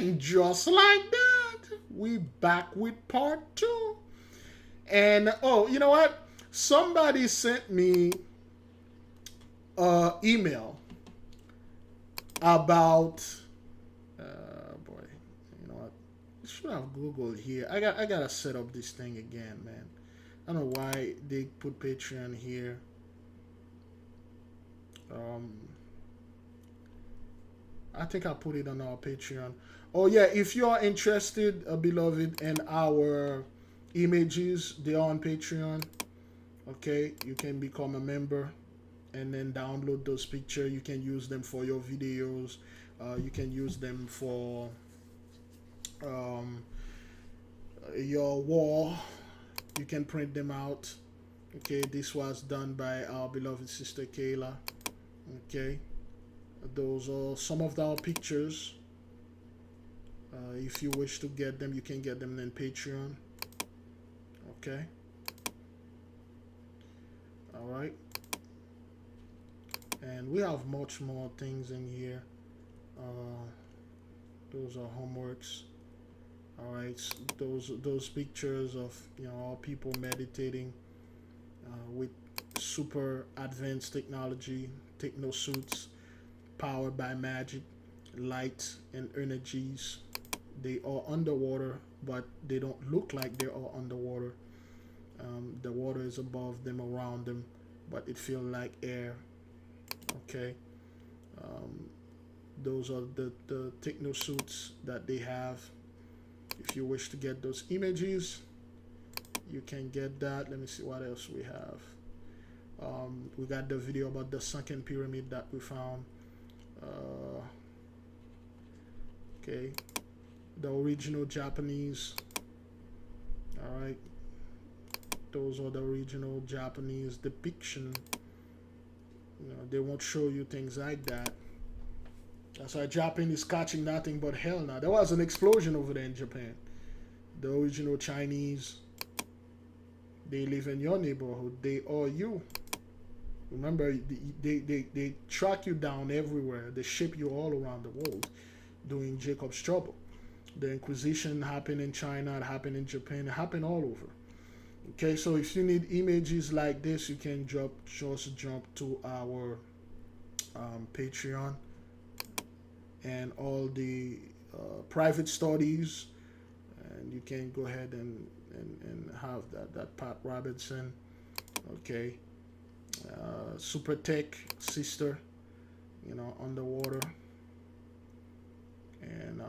And just like that, we back with part two. And oh, you know what? Somebody sent me an email about boy, you know what? I should have Googled here. I gotta set up this thing again, man. I don't know why they put Patreon here. Um, I think I put it on our Patreon. Oh yeah, if you are interested, beloved, in our images, they are on Patreon. Okay, you can become a member and then download those pictures. You can use them for your videos. You can use them for um, your wall. You can print them out. Okay, this was done by our beloved sister Kayla. Okay, those are some of our pictures. If you wish to get them, you can get them in Patreon. Okay. All right. And we have much more things in here. Those are homeworks. All right. Those pictures of all people meditating with super advanced technology, techno suits, powered by magic, light, and energies. They are underwater, but they don't look like they are underwater. The water is above them, around them, but it feels like air. Okay. Um, those are the techno suits that they have. If you wish to get those images, you can get that. Let me see what else we have. We got the video about the sunken pyramid that we found. Okay. The original Japanese. All right. Those are the original Japanese depiction. They won't show you things like that. That's why Japan is catching nothing but hell now. There was an explosion over there in Japan. The original Chinese, they live in your neighborhood. They are you. Remember, they track you down everywhere. They ship you all around the world doing Jacob's trouble. The Inquisition happened in China, it happened in Japan, it happened all over. Okay, so if you need images like this, you can just jump to our Patreon and all the private studies, and you can go ahead and have that Pat Robertson, okay, Super Tech sister, underwater, and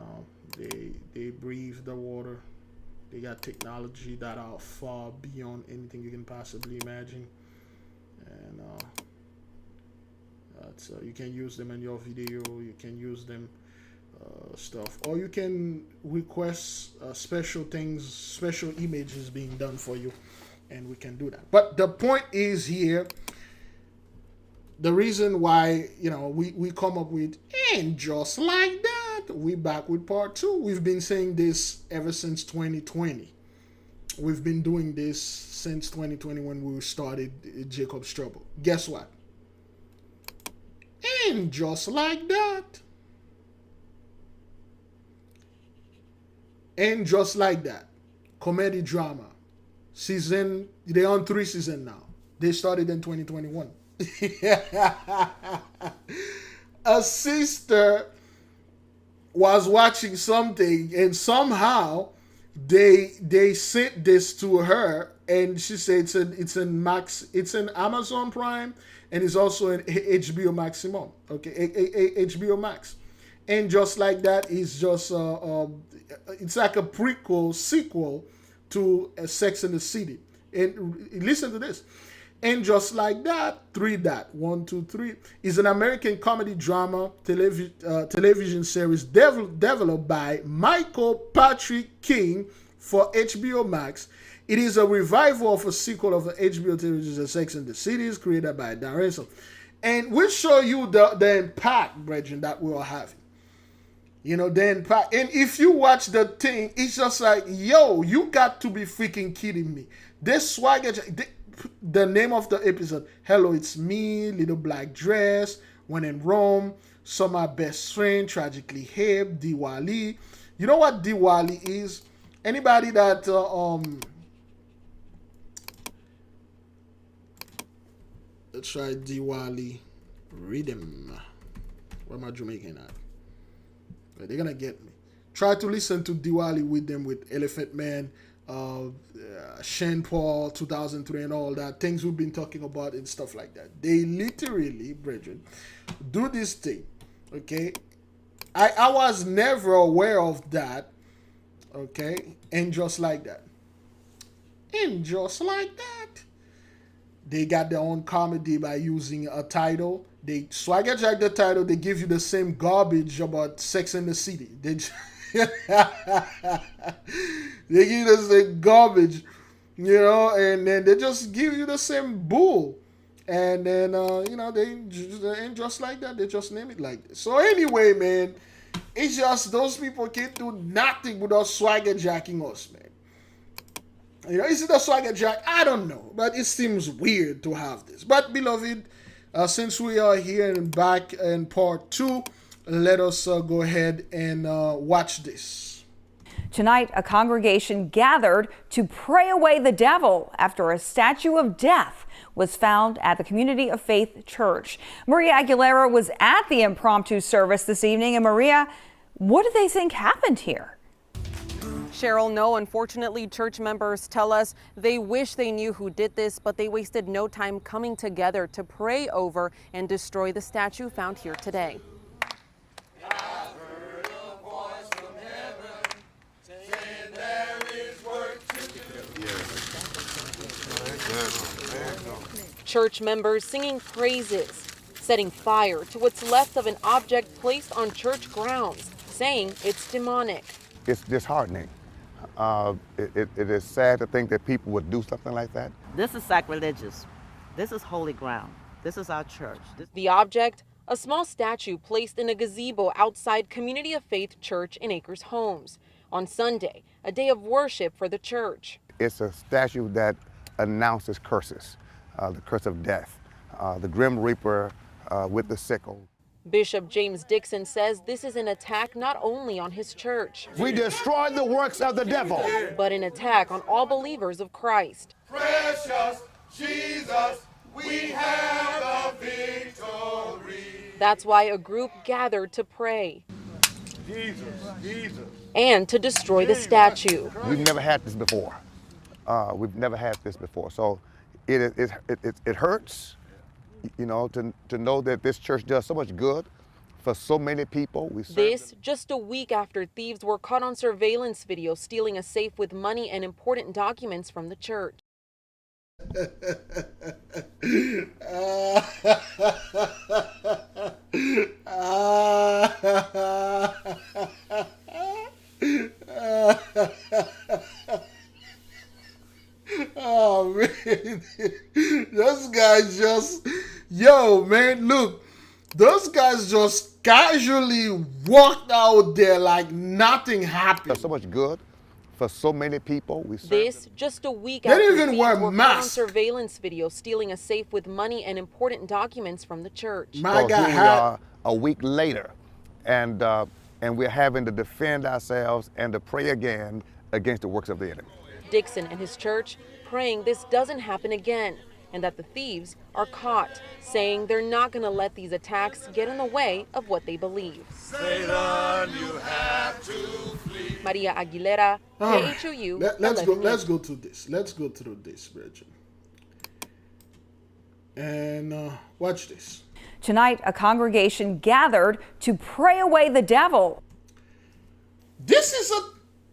they breathe the water. They got technology that are far beyond anything you can possibly imagine, and you can use them in your video. You can use them stuff, or you can request special things, special images being done for you, and we can do that. But the point is here, the reason why we come up with and just like that. We back with part two. We've been saying this ever since 2020. We've been doing this since 2020 when we started Jacob's Trouble. Guess what? And just like that. And just like that. Comedy drama. They're on 3 seasons now. They started in 2021. A sister was watching something and somehow they sent this to her, and she said it's an Amazon Prime, and it's also an HBO Maximum. Okay, HBO Max. And just like that is just it's like a prequel sequel to Sex and the City. And listen to this. And just like that, 1, 2, 3 is an American comedy drama television series developed by Michael Patrick King for HBO Max. It is a revival of a sequel of the HBO television Sex and the City, created by Dan Ransom. And we'll show you the impact, brethren, that we are having. The impact. And if you watch the thing, it's just like, yo, you got to be freaking kidding me. This swagger... The name of the episode, Hello, It's Me, Little Black Dress, When in Rome, Saw My Best Friend, Tragically Hip, Diwali, You know what Diwali is? Anybody that let's try Diwali rhythm. Where am I Jamaican at? They're gonna get me. Try to listen to Diwali with them with Elephant Man, Shane Paul, 2003, and all that things we've been talking about and stuff like that. They literally, brethren, do this thing. Okay, I was never aware of that. Okay, and just like that, they got their own comedy by using a title. They swagger jack the title. They give you the same garbage about Sex in the City. They they give you the same garbage, and then they just give you the same bull. And then they and just like that, they just name it like this. So anyway, man, it's just those people can't do nothing without swagger jacking us, man. Is it a swagger jack? I don't know, but it seems weird to have this. But beloved, since we are here and back in part 2, let us go ahead and watch this. Tonight, a congregation gathered to pray away the devil after a statue of death was found at the Community of Faith Church. Maria Aguilera was at the impromptu service this evening. And Maria, what do they think happened here? Cheryl, no, unfortunately, church members tell us they wish they knew who did this, but they wasted no time coming together to pray over and destroy the statue found here today. Church members singing praises, setting fire to what's left of an object placed on church grounds, saying it's demonic. It's disheartening. It is sad to think that people would do something like that. This is sacrilegious. This is holy ground. This is our church. The object, a small statue placed in a gazebo outside Community of Faith Church in Acres Homes. On Sunday, a day of worship for the church. It's a statue that announces curses, the curse of death, the grim reaper with the sickle. Bishop James Dixon says this is an attack not only on his church. We destroy the works of the devil, but an attack on all believers of Christ. Precious Jesus, we have the victory. That's why a group gathered to pray. Jesus. And to destroy the statue. We've never had this before. So it hurts. To know that this church does so much good for so many people. This just a week after thieves were caught on surveillance video stealing a safe with money and important documents from the church. Oh man, those guys man, look, those guys just casually walked out there like nothing happened. Does so much good for so many people. This just a week they after didn't even thieves wear were caught on masks. surveillance video stealing a safe with money and important documents from the church. My So God, here we are a week later, and we're having to defend ourselves and to pray again against the works of the enemy. Dixon and his church praying this doesn't happen again and that the thieves are caught, saying they're not going to let these attacks get in the way of what they believe. Satan, you have to flee. Maria Aguilera, KHOU. Let's go through this. Let's go through this, Bridget. And watch this. Tonight, a congregation gathered to pray away the devil. This is a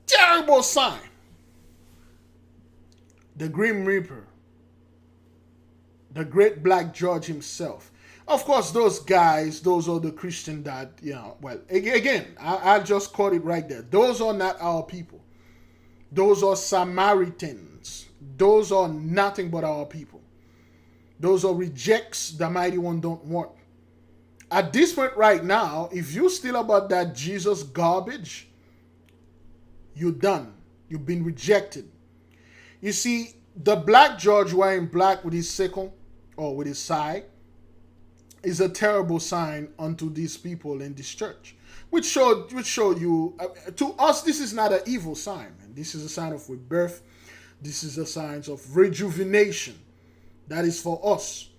terrible sign. The Grim Reaper, the great black judge himself. Of course, those guys, those are the Christian that, well, again, I'll just quote it right there. Those are not our people. Those are Samaritans. Those are nothing but our people. Those are rejects the mighty one don't want. At this point right now, if you still about that Jesus garbage, you're done. You've been rejected. You see, the black judge wearing black with his sickle or with his scythe, is a terrible sign unto these people in this church. Which show you, to us, this is not an evil sign. Man. This is a sign of rebirth. This is a sign of rejuvenation. That is for us.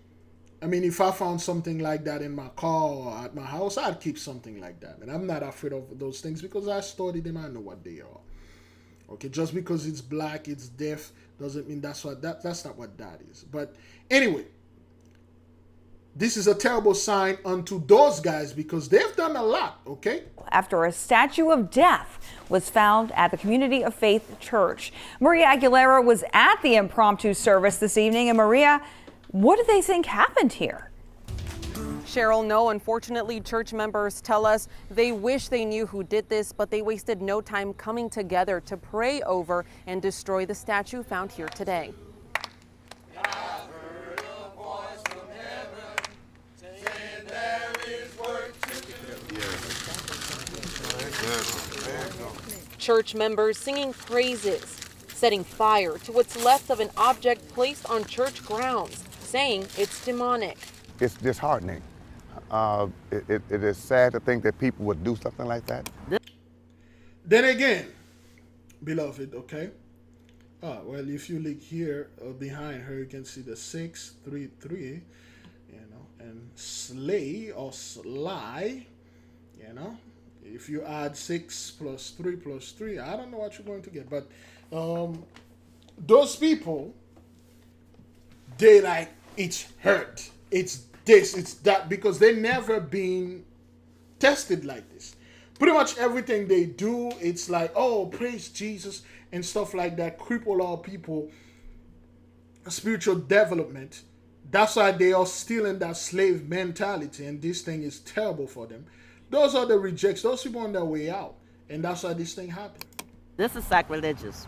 I mean, if I found something like that in my car or at my house, I'd keep something like that. And I'm not afraid of those things because I studied them. I know what they are. Okay, just because it's black, it's deaf, doesn't mean that's not what that is. But anyway, this is a terrible sign unto those guys because they've done a lot, okay? After a statue of death was found at the Community of Faith Church. Maria Aguilera was at the impromptu service this evening. And Maria, what do they think happened here? Cheryl, no, unfortunately, church members tell us they wish they knew who did this, but they wasted no time coming together to pray over and destroy the statue found here today. Church members singing praises, setting fire to what's left of an object placed on church grounds, saying it's demonic. It's disheartening. It is sad to think that people would do something like that. Then again, beloved, okay? Well, if you look here behind her, you can see the 633, and slay or sly, If you add 6 plus 3 plus 3, I don't know what you're going to get. But those people, they like, it's hurt. It's this, it's that, because they never been tested like this. Pretty much everything they do, it's like, oh, praise Jesus and stuff like that. Cripple all people, spiritual development. That's why they are still in that slave mentality, and this thing is terrible for them. Those are the rejects. Those people on their way out. And that's why this thing happened. This is sacrilegious.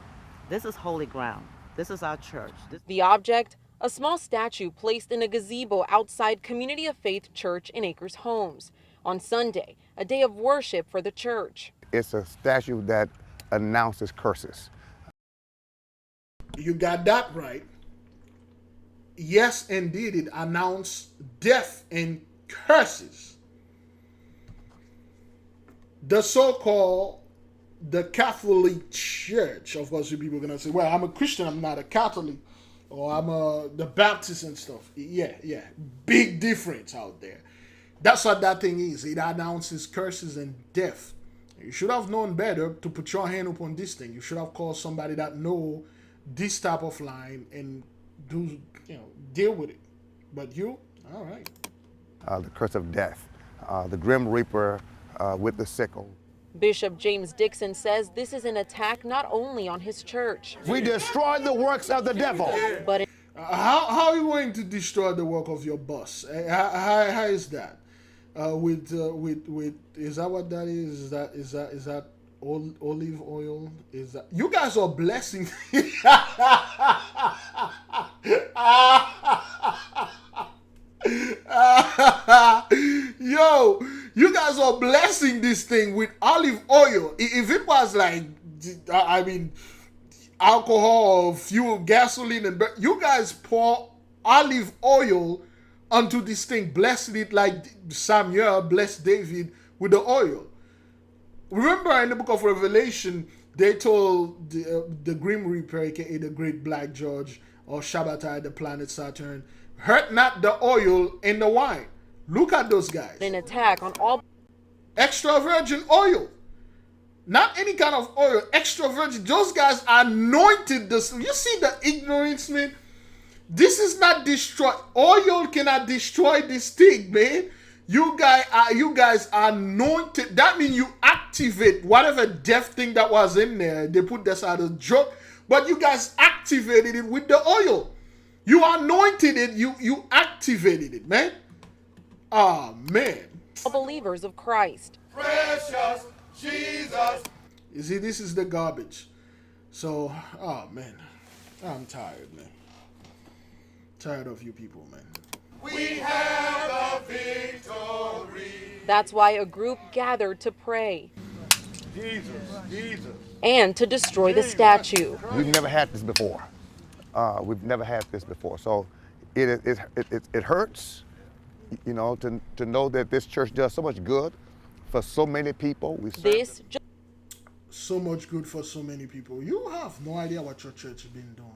This is holy ground. This is our church. The object, a small statue placed in a gazebo outside Community of Faith Church in Acres Homes. On Sunday, a day of worship for the church. It's a statue that announces curses. You got that right. Yes, indeed, it announced death and curses. The so-called the Catholic Church, of course, you people are gonna say, "Well, I'm a Christian. I'm not a Catholic, or I'm the Baptist and stuff." Yeah, big difference out there. That's what that thing is. It announces curses and death. You should have known better to put your hand upon this thing. You should have called somebody that know this type of line and deal with it. But you, all right. The curse of death, the Grim Reaper with the sickle. Bishop James Dixon says this is an attack not only on his church. We destroy the works of the devil. But how are you going to destroy the work of your boss? How is that? With is that what that is? Is that olive oil? Is that you guys are blessing? Yo, you guys are blessing this thing with olive oil. If it was like, I mean, alcohol, fuel, gasoline, you guys pour olive oil onto this thing, blessing it like Samuel blessed David with the oil. Remember in the book of Revelation, they told the Grim Reaper, aka the Great Black Judge, or Shabbatai, the planet Saturn, hurt not the oil in the wine. Look at those guys. an attack on all Extra virgin oil. Not any kind of oil, extra virgin. Those guys anointed this. You see the ignorance, man? This is not destroy. Oil cannot destroy this thing, man. You guys are anointed. That means you activate whatever death thing that was in there. They put this out of joke. But you guys activated it with the oil. You anointed it. You activated it, man. Oh, man. believers of Christ. Precious Jesus. You see, this is the garbage. So, oh, man. I'm tired, man. Tired of you people, man. We have the victory. That's why a group gathered to pray Jesus. and to destroy the statue. We've never had this before. We've never had this before. So it hurts. You know, to know that this church does so much good for so many people. So much good for so many people. You have no idea what your church has been doing.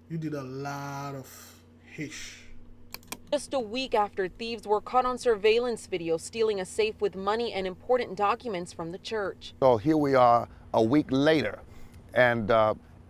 You did a lot of hish. Just a week after thieves were caught on surveillance video stealing a safe with money and important documents from the church. So here we are a week later, and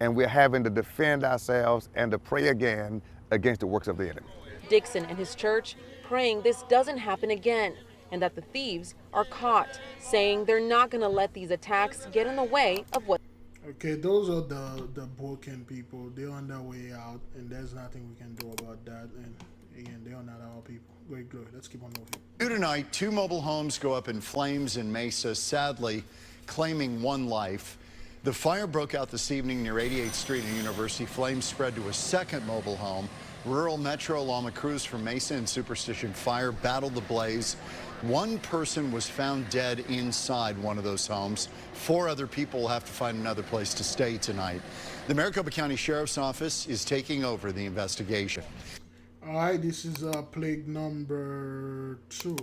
we're having to defend ourselves and to pray again against the works of the enemy. Dixon and his church praying this doesn't happen again and that the thieves are caught, saying they're not going to let these attacks get in the way of what. Okay, those are the broken people. They're on their way out, and there's nothing we can do about that. And again, they are not our people. Great glory. Let's keep on moving. New tonight, 2 mobile homes go up in flames in Mesa, sadly claiming 1 life. The fire broke out this evening near 88th Street and University. Flames spread to a second mobile home. Rural Metro Loma Cruz from Mesa and Superstition Fire battled the blaze. 1 person was found dead inside one of those homes. 4 other people will have to find another place to stay tonight. The Maricopa County Sheriff's Office is taking over the investigation. All right, this is plague number 2.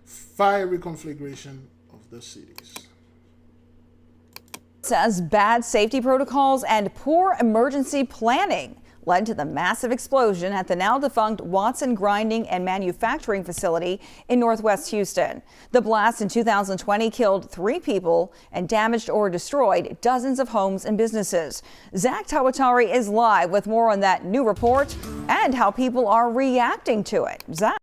Fiery conflagration of the cities. Says bad safety protocols and poor emergency planning led to the massive explosion at the now defunct Watson Grinding and Manufacturing Facility in Northwest Houston. The blast in 2020 killed 3 people and damaged or destroyed dozens of homes and businesses. Zach Tawatari is live with more on that new report and how people are reacting to it. Zach.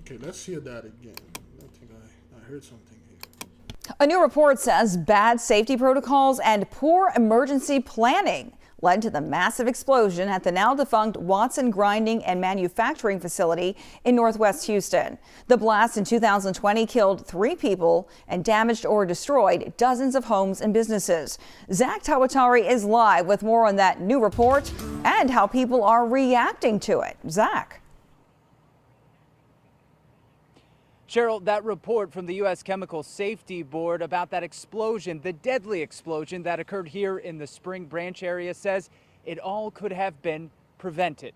Okay, let's hear that again. I think I heard something here. A new report says bad safety protocols and poor emergency planning led to the massive explosion at the now defunct Watson Grinding and Manufacturing Facility in Northwest Houston. The blast in 2020 killed 3 people and damaged or destroyed dozens of homes and businesses. Zach Tawatari is live with more on that new report and how people are reacting to it. Zach. Cheryl, that report from the U.S. Chemical Safety Board about that explosion, the deadly explosion that occurred here in the Spring Branch area, says it all could have been prevented.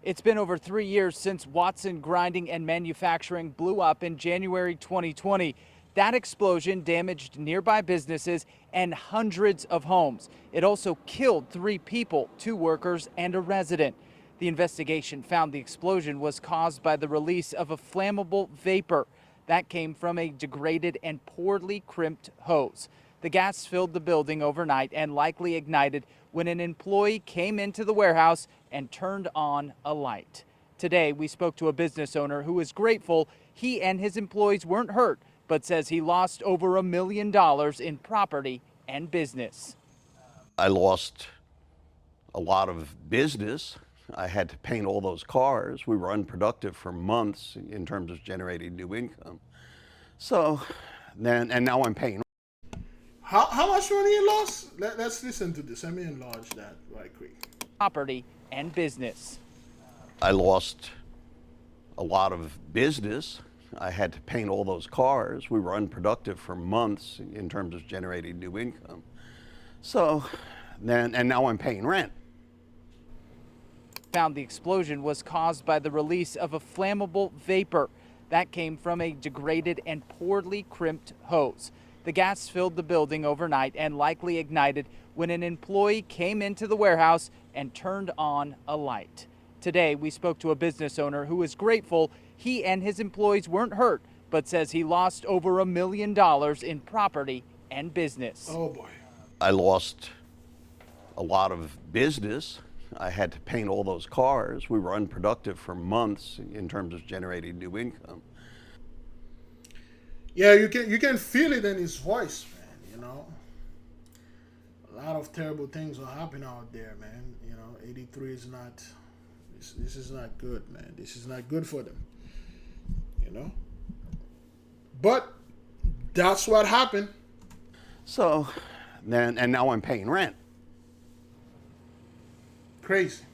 It's been over 3 years since Watson Grinding and Manufacturing blew up in January 2020. That explosion damaged nearby businesses and hundreds of homes. It also killed 3 people, 2 workers and a resident. The investigation found the explosion was caused by the release of a flammable vapor that came from a degraded and poorly crimped hose. The gas filled the building overnight and likely ignited when an employee came into the warehouse and turned on a light. Today, we spoke to a business owner who is grateful he and his employees weren't hurt, but says he lost over $1 million in property and business. I lost a lot of business. I had to paint all those cars. We were unproductive for months in terms of generating new income. So then, and now I'm paying. How much money you lost? Let's listen to this. Let me enlarge that right quick. Property and business. I lost a lot of business. I had to paint all those cars. We were unproductive for months in terms of generating new income. So then, and now I'm paying rent. Found the explosion was caused by the release of a flammable vapor that came from a degraded and poorly crimped hose. The gas filled the building overnight and likely ignited when an employee came into the warehouse and turned on a light. Today, we spoke to a business owner who is grateful he and his employees weren't hurt, but says he lost over $1 million in property and business. Oh boy. I lost a lot of business. I had to paint all those cars. We were unproductive for months in terms of generating new income. Yeah, you can feel it in his voice, man. You know, a lot of terrible things are happening out there, man. You know, 83 is not. This is not good, man. This is not good for them. You know, but that's what happened. So then, and now I'm paying rent. Crazy.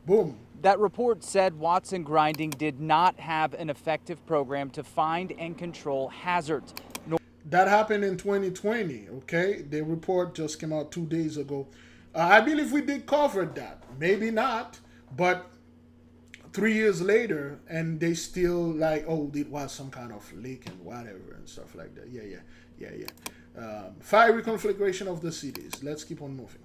Boom. That report said Watson Grinding did not have an effective program to find and control hazards. That happened in 2020, okay? The report just came out 2 days ago. I believe we did cover that. Maybe not, but 3 years later, and they still like, oh, it was some kind of leak and whatever and stuff like that. Yeah. Fiery conflagration of the cities. Let's keep on moving.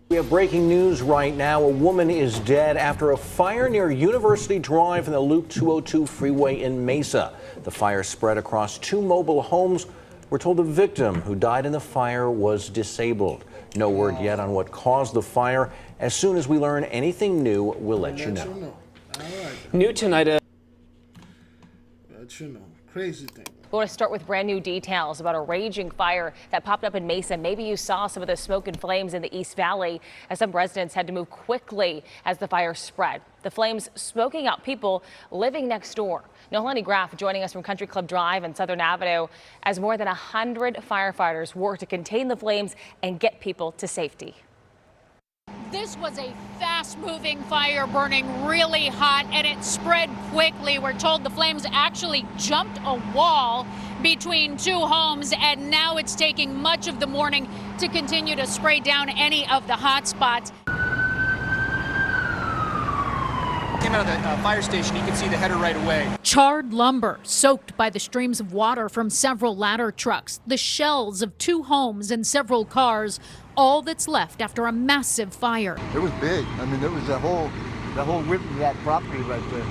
We have breaking news right now. A woman is dead after a fire near University Drive in the Loop 202 freeway in Mesa. The fire spread across 2 mobile homes. We're told the victim who died in the fire was disabled. No word yet on what caused the fire. As soon as we learn anything new, we'll let you know. All right. New tonight. Let you know. Crazy thing. We want to start with brand new details about a raging fire that popped up in Mesa. Maybe you saw some of the smoke and flames in the East Valley as some residents had to move quickly as the fire spread. The flames smoking out people living next door. Nohelani Graff joining us from Country Club Drive and Southern Avenue as more than 100 firefighters work to contain the flames and get people to safety. This was a fast-moving fire burning really hot, and it spread quickly. We're told the flames actually jumped a wall between 2 homes, and now it's taking much of the morning to continue to spray down any of the hot spots. Came out of the fire station, you can see the header right away. Charred lumber soaked by the streams of water from several ladder trucks, the shells of 2 homes and several cars, all that's left after a massive fire. It was big. I mean, there was the whole width of that property right there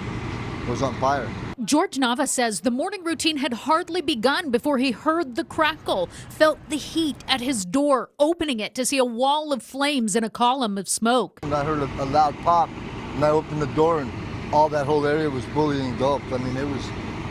was on fire. George Nava says the morning routine had hardly begun before he heard the crackle, felt the heat at his door, opening it to see a wall of flames and a column of smoke. And I heard a loud pop, and I opened the door, and all that whole area was fully engulfed. I mean, it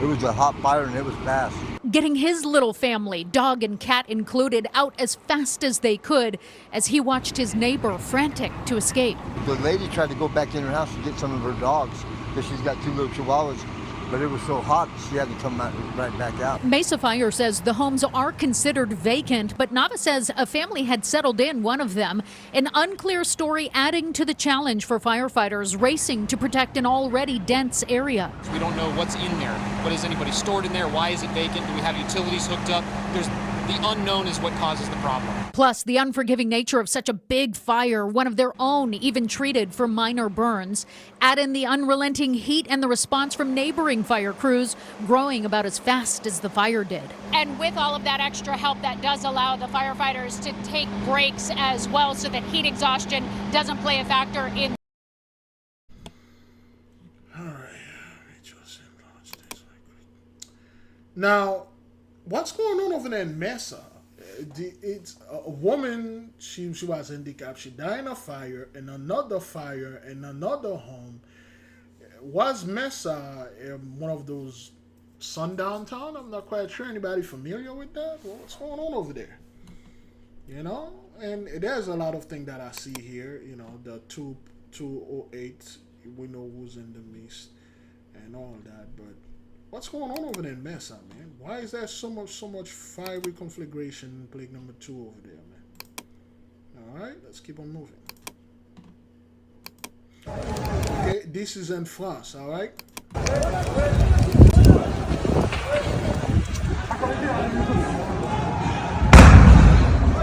was a hot fire, and it was fast. Getting his little family, dog and cat included, out as fast as they could as he watched his neighbor frantic to escape. The lady tried to go back in her house to get some of her dogs because she's got 2 little chihuahuas, but it was so hot she had to come right back out. Mesa Fire says the homes are considered vacant, but Nava says a family had settled in one of them. An unclear story adding to the challenge for firefighters racing to protect an already dense area. We don't know what's in there. What is anybody stored in there? Why is it vacant? Do we have utilities hooked up? The unknown is what causes the problem. Plus, the unforgiving nature of such a big fire, one of their own even treated for minor burns. Add in the unrelenting heat and the response from neighboring fire crews growing about as fast as the fire did. And with all of that extra help, that does allow the firefighters to take breaks as well so that heat exhaustion doesn't play a factor in. Now, what's going on over there in Mesa? It's a woman, she was handicapped. She died in a fire, and another fire, and another home. Was Mesa one of those sundown town? I'm not quite sure. Anybody familiar with that? What's going on over there? You know? And there's a lot of things that I see here. You know, the 208, we know who's in the mist and all that, but what's going on over there in Mesa, man? Why is there so much fiery conflagration, plague number 2 over there, man? All right, let's keep on moving. Okay, this is in France, all right?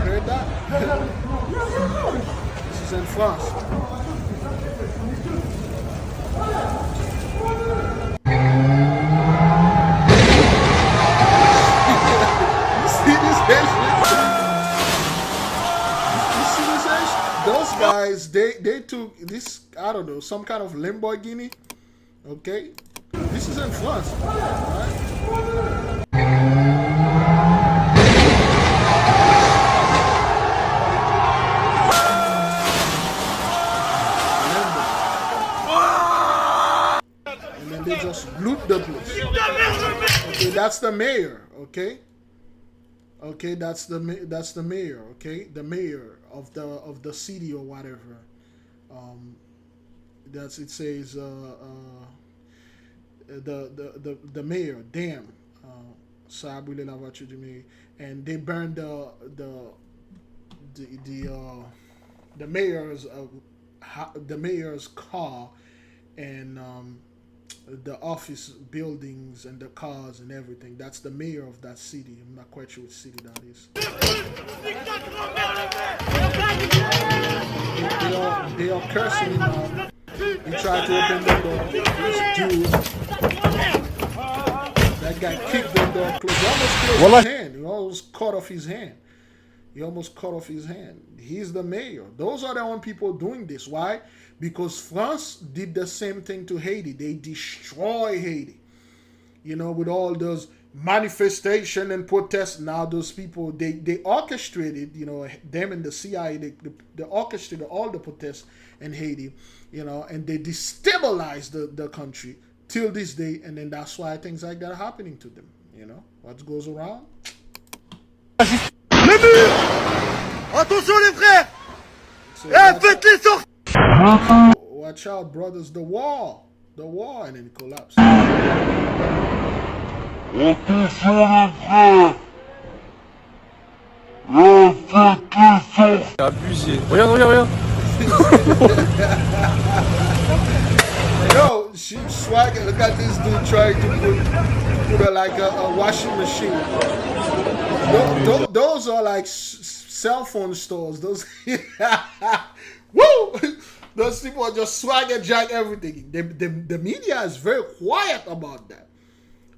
Heard that? This is in France. Those guys, they took this, I don't know, some kind of Lamborghini. Okay, this is in France, right? And then they just loot the place. Okay, that's the mayor. Okay, that's the mayor. Okay, the mayor of the city or whatever. It says the mayor. Damn. And they burned the mayor's car and the office buildings and the cars and everything. That's the mayor of that city. I'm not quite sure which city that is. They are cursing him out. He tried to open the door. This dude. That guy kicked the door closed. He almost closed his hand. He almost cut off his hand. He's the mayor. Those are the only people doing this. Why? Because France did the same thing to Haiti. They destroy Haiti. With all those manifestation and protests. Now those people, they orchestrated, them and the CIA, they orchestrated all the protests in Haiti, and they destabilized the country till this day. And then that's why things like that are happening to them. What goes around. Attention les frères! Faites-les sortir! Watch out, brothers, the wall, and then collapse. Abusé. Regarde. Yo, she swagging. Look at this dude trying to put like a washing machine. Those are like cell phone stores. Those, woo! Those people are just swagger jack everything. The media is very quiet about that.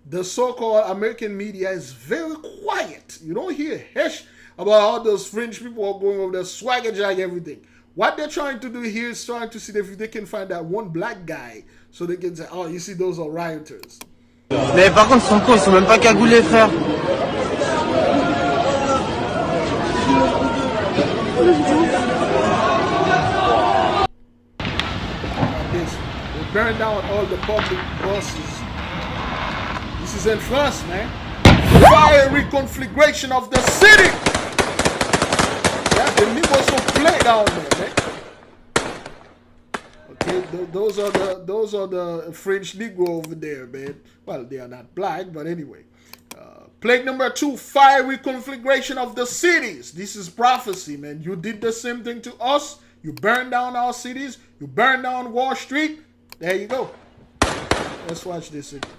The so-called American media is very quiet. You don't hear hesh about how those French people are going over there swagger jack everything. What they're trying to do here is trying to see if they can find that one black guy so they can say, oh, you see, those are rioters. Mais par contre, ils sont cons, ils sont même pas cagoulés, frère. They burn down all the public buses. This is in France, man. Fiery conflagration of the city. Yeah, the neighbors will play down there, man. Okay, those are the French Negro over there, man. Well, they are not black, but anyway. Plague number 2, fiery conflagration of the cities. This is prophecy, man. You did the same thing to us. You burned down our cities. You burned down Wall Street. There you go. Let's watch this again.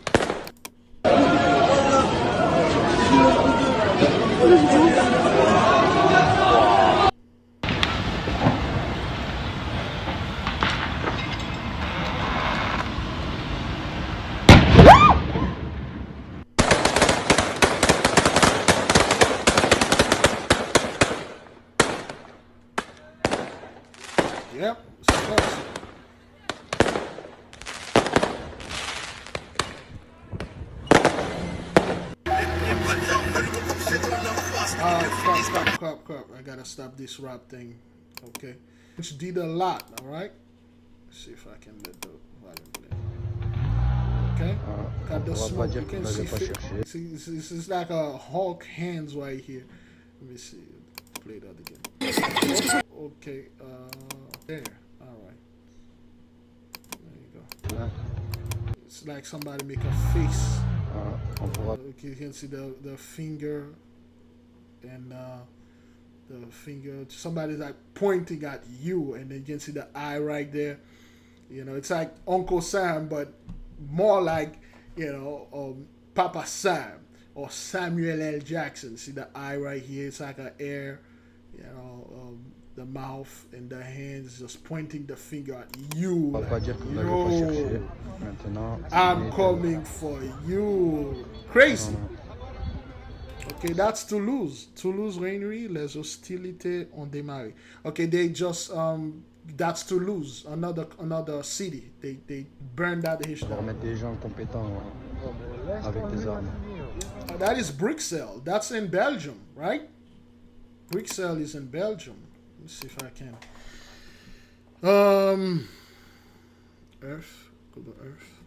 Yep, crap. I gotta stop this rap thing. Okay. Which did a lot, alright? Let's see if I can let the volume play. Okay. Got the smoke. You can see this is like a Hulk hands right here. Let me see. Play that again. Okay, there. Alright. There you go. It's like somebody make a face. Okay, you can see the finger and the finger. Somebody's like pointing at you, and then you can see the eye right there. It's like Uncle Sam, but more like, Papa Sam or Samuel L. Jackson. See the eye right here? It's like an air, the mouth and the hands just pointing the finger at you. Like, yo, I'm coming for you. Crazy. Okay, that's Toulouse. Toulouse, Rainerie, les hostilités ont démarré. Okay, they just that's Toulouse, another city. They burned that history. That is Bruxelles. That's in Belgium, right? Bruxelles is in Belgium. Let's see if I can. Earth. Go to Earth.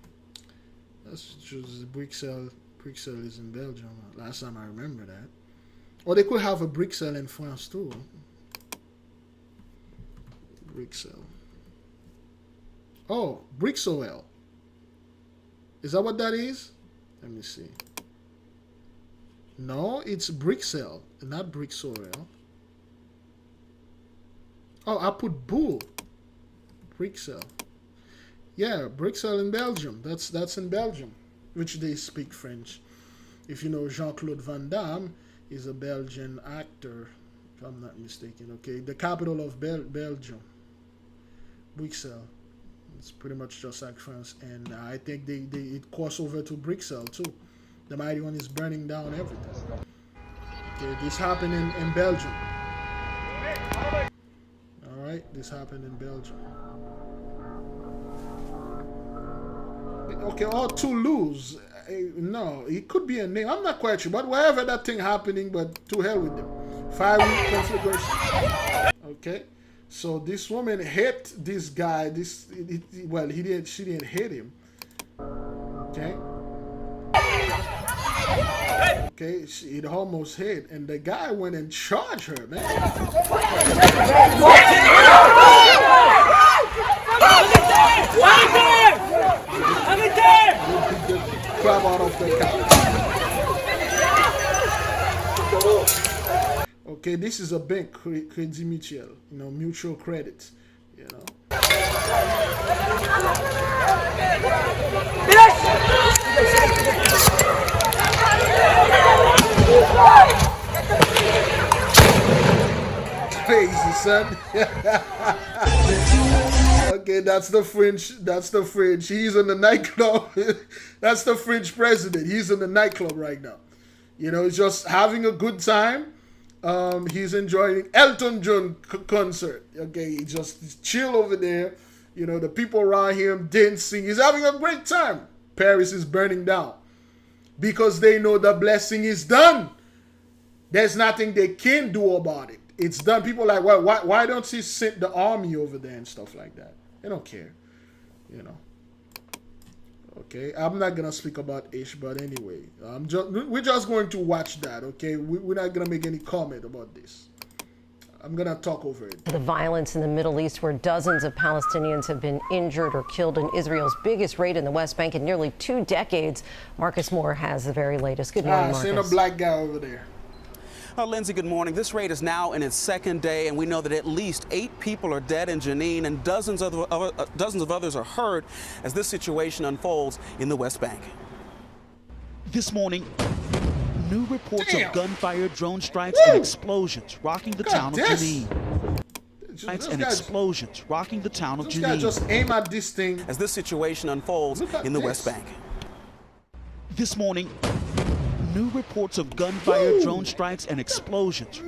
That's just Bruxelles. Bruxelles is in Belgium. Last time I remember that. Or they could have a Bruxelles in France too. Bruxelles. Oh, Bruxelles. Is that what that is? Let me see. No, it's Bruxelles, not Bruxelles. Oh, I put Bull. Bruxelles. Yeah, Bruxelles in Belgium. That's in Belgium, which they speak French. If you know, Jean-Claude Van Damme is a Belgian actor, if I'm not mistaken. Okay, the capital of Belgium. Bruxelles. It's pretty much just like France, and I think it crossed over to Bruxelles too. The mighty one is burning down everything. Okay, this happened in Belgium. All right, this happened in Belgium. Okay, or Toulouse. No, it could be a name. I'm not quite sure, but wherever that thing happening, but to hell with them. 5-week conflagration. Okay, so this woman hit this guy. Well, she didn't hit him. Okay. Okay, it almost hit, and the guy went and charged her, man. Crap out of the car. Okay, this is a bank, Crédit Mutuel, mutual credit, Crazy, son. Okay, that's the French. He's in the nightclub. That's the French president. He's in the nightclub right now. He's just having a good time. He's enjoying Elton John concert. Okay, he's just chill over there. The people around him dancing. He's having a great time. Paris is burning down because they know the blessing is done. There's nothing they can do about it. It's done. People are like, well, why don't you send the army over there and stuff like that? They don't care, Okay, I'm not gonna speak about Ish, but anyway, we're just going to watch that. Okay, we're not gonna make any comment about this. I'm gonna talk over it. The violence in the Middle East, where dozens of Palestinians have been injured or killed in Israel's biggest raid in the West Bank in nearly 2 decades. Marcus Moore has the very latest. Good morning, Marcus. Seen a black guy over there. Lindsay, good morning. This raid is now in its 2nd day, and we know that at least 8 people are dead in Jenin, and dozens of others are hurt as this situation unfolds in the West Bank. This morning, new reports of gunfire, drone strikes, and explosions rocking the town of Jenin. Explosions rocking the town of Jenin. Just aim at this thing as this situation unfolds in the West Bank. This morning, new reports of gunfire, drone strikes, and explosions.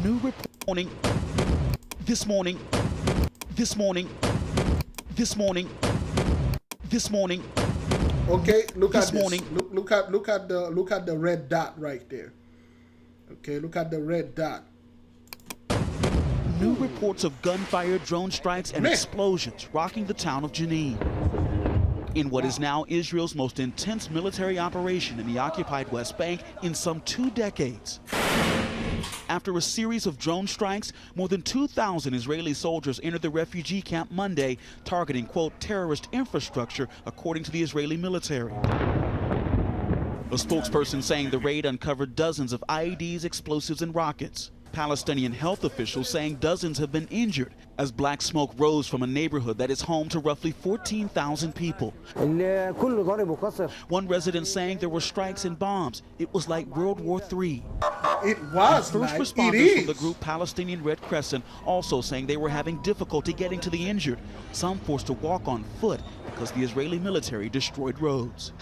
New reporting. This morning. Okay, look at this. Look at the red dot right there. Okay, look at the red dot. New reports of gunfire, drone strikes, and explosions rocking the town of Jenin. In what is now Israel's most intense military operation in the occupied West Bank in some 2 decades. After a series of drone strikes, more than 2,000 Israeli soldiers entered the refugee camp Monday, targeting, quote, terrorist infrastructure, according to the Israeli military. A spokesperson saying the raid uncovered dozens of IEDs, explosives, and rockets. Palestinian health officials saying dozens have been injured as black smoke rose from a neighborhood that is home to roughly 14,000 people. One resident saying there were strikes and bombs. It was like World War III. It was. First responders from the group Palestinian Red Crescent also saying they were having difficulty getting to the injured, some forced to walk on foot because the Israeli military destroyed roads.